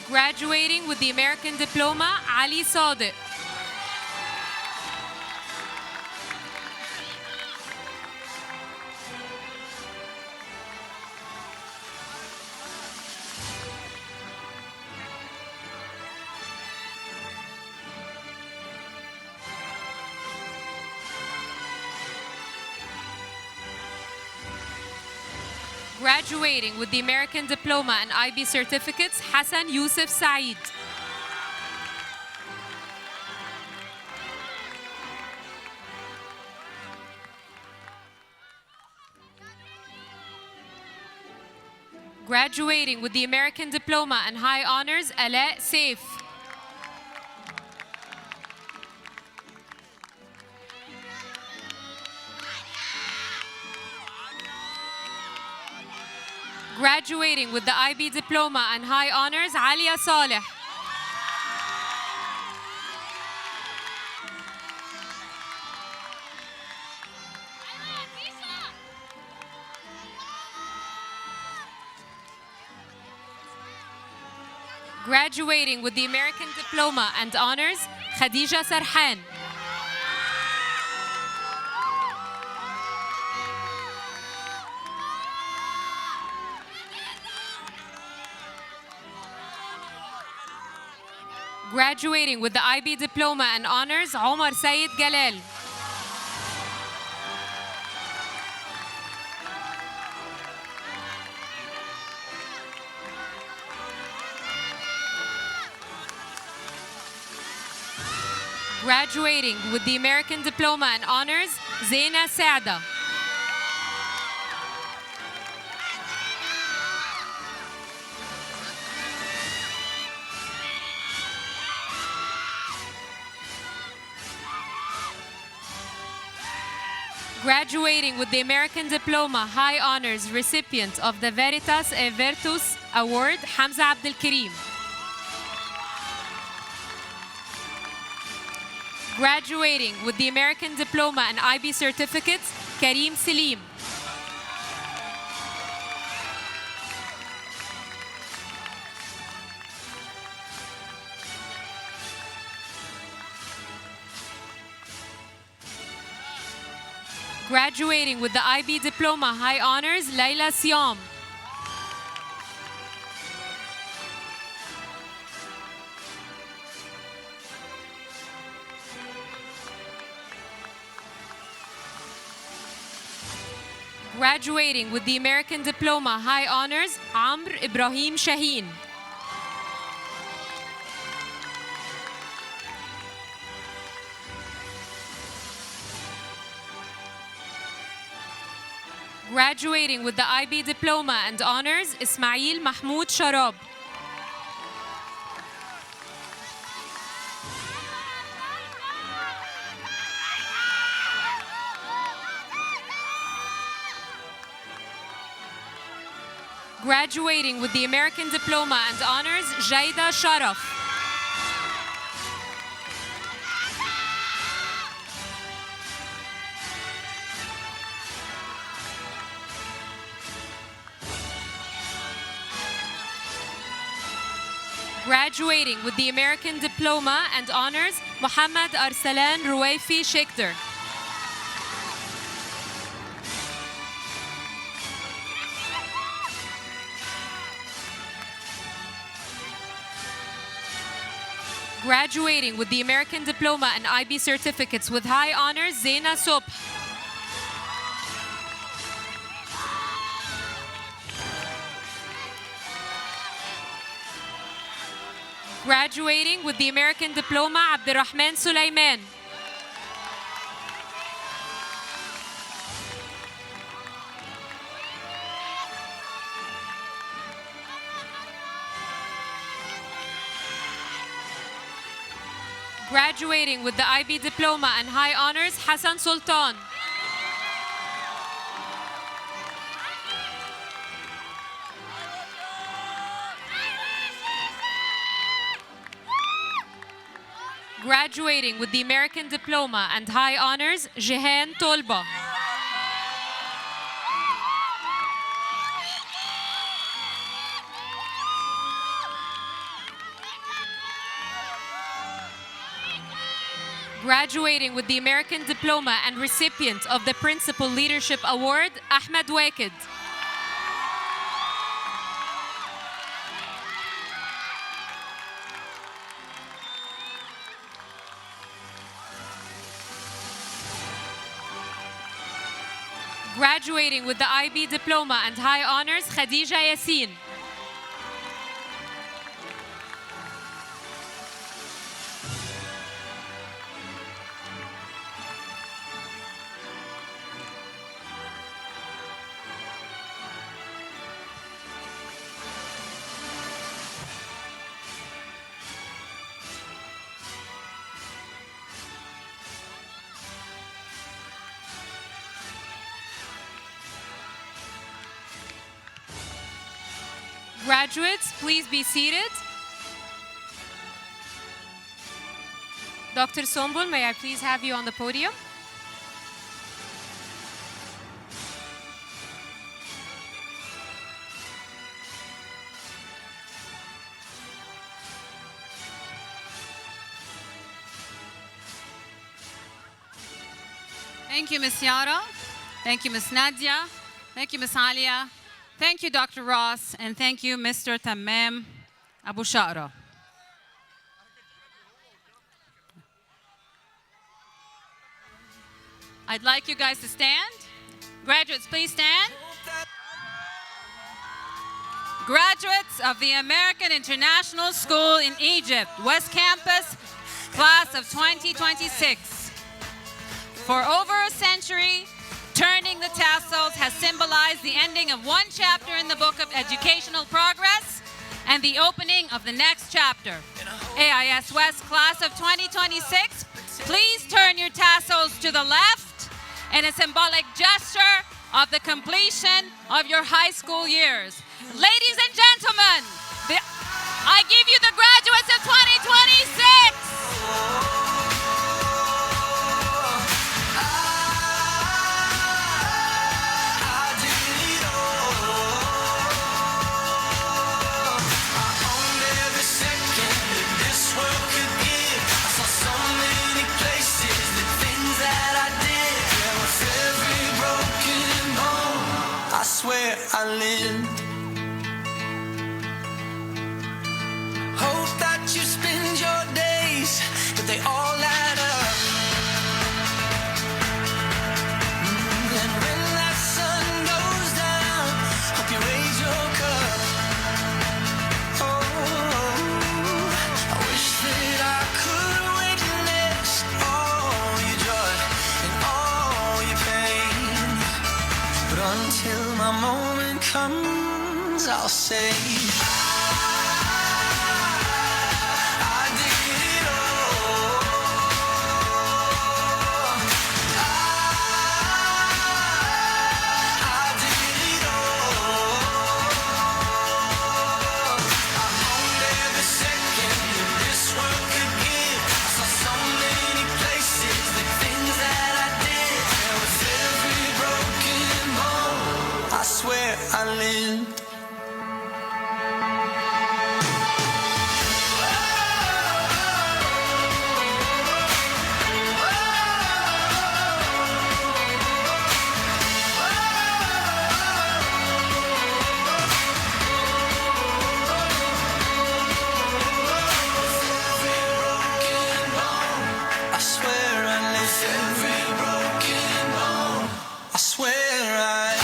Graduating with the American Diploma, Ali Sadiq. Graduating with the American Diploma and IB certificates, Hassan Yusuf Saeed. Graduating with the American Diploma and High Honors, Ala Saif. Graduating with the IB Diploma and High Honors, Alia Saleh. Graduating with the American Diploma and Honors, Khadija Sarhan. Graduating with the IB Diploma and Honors, Omar Sayed Galal. Graduating with the American Diploma and Honors, Zaina Saada. Graduating with the American Diploma, High Honors, recipient of the Veritas et Virtus Award, Hamza Abdel Karim. Graduating with the American Diploma and IB certificates, Kareem Salim. Graduating with the IB Diploma High Honors, Layla Siam. Graduating with the American Diploma High Honors, Amr Ibrahim Shaheen. Graduating with the IB Diploma and Honors, Ismail Mahmoud Sharab. Graduating with the American Diploma and Honors, Jayda Sharaf. Graduating with the American Diploma and Honors, Muhammad Arsalan Ruwaifi Shekhter. Graduating with the American Diploma and IB certificates with high honors, Zaina Sobh. Graduating with the American Diploma, Abdurrahman Sulaiman. Graduating with the IB Diploma and High Honors, Hassan Sultan. Graduating with the American Diploma and High Honors, Jehan Tolba. Graduating with the American Diploma and recipient of the Principal Leadership Award, Ahmed Waked. Graduating with the IB Diploma and High Honors, Khadija Yassin. Graduates, please be seated. Dr. Sombul, may I please have you on the podium? Thank you, Ms. Yara. Thank you, Ms. Nadia. Thank you, Ms. Alia. Thank you, Dr. Ross, and thank you, Mr. Tammam Abu Shara. I'd like you guys to stand. Graduates, please stand. Graduates of the American International School in Egypt, West Campus, class of 2026. For over a century, turning the tassels has symbolized the ending of one chapter in the book of educational progress and the opening of the next chapter. AIS West class of 2026, please turn your tassels to the left in a symbolic gesture of the completion of your high school years. Ladies and gentlemen, I give you the graduates of 2026. swear I lived. Hope that you spend your days, but they all add up. And when that sun goes down, hope you raise your cup. Oh, I wish that I could witness all your joy and all your pain. But until my moment comes, I'll say I lived. I swear I lived. Every broken bone. I swear I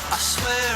I swear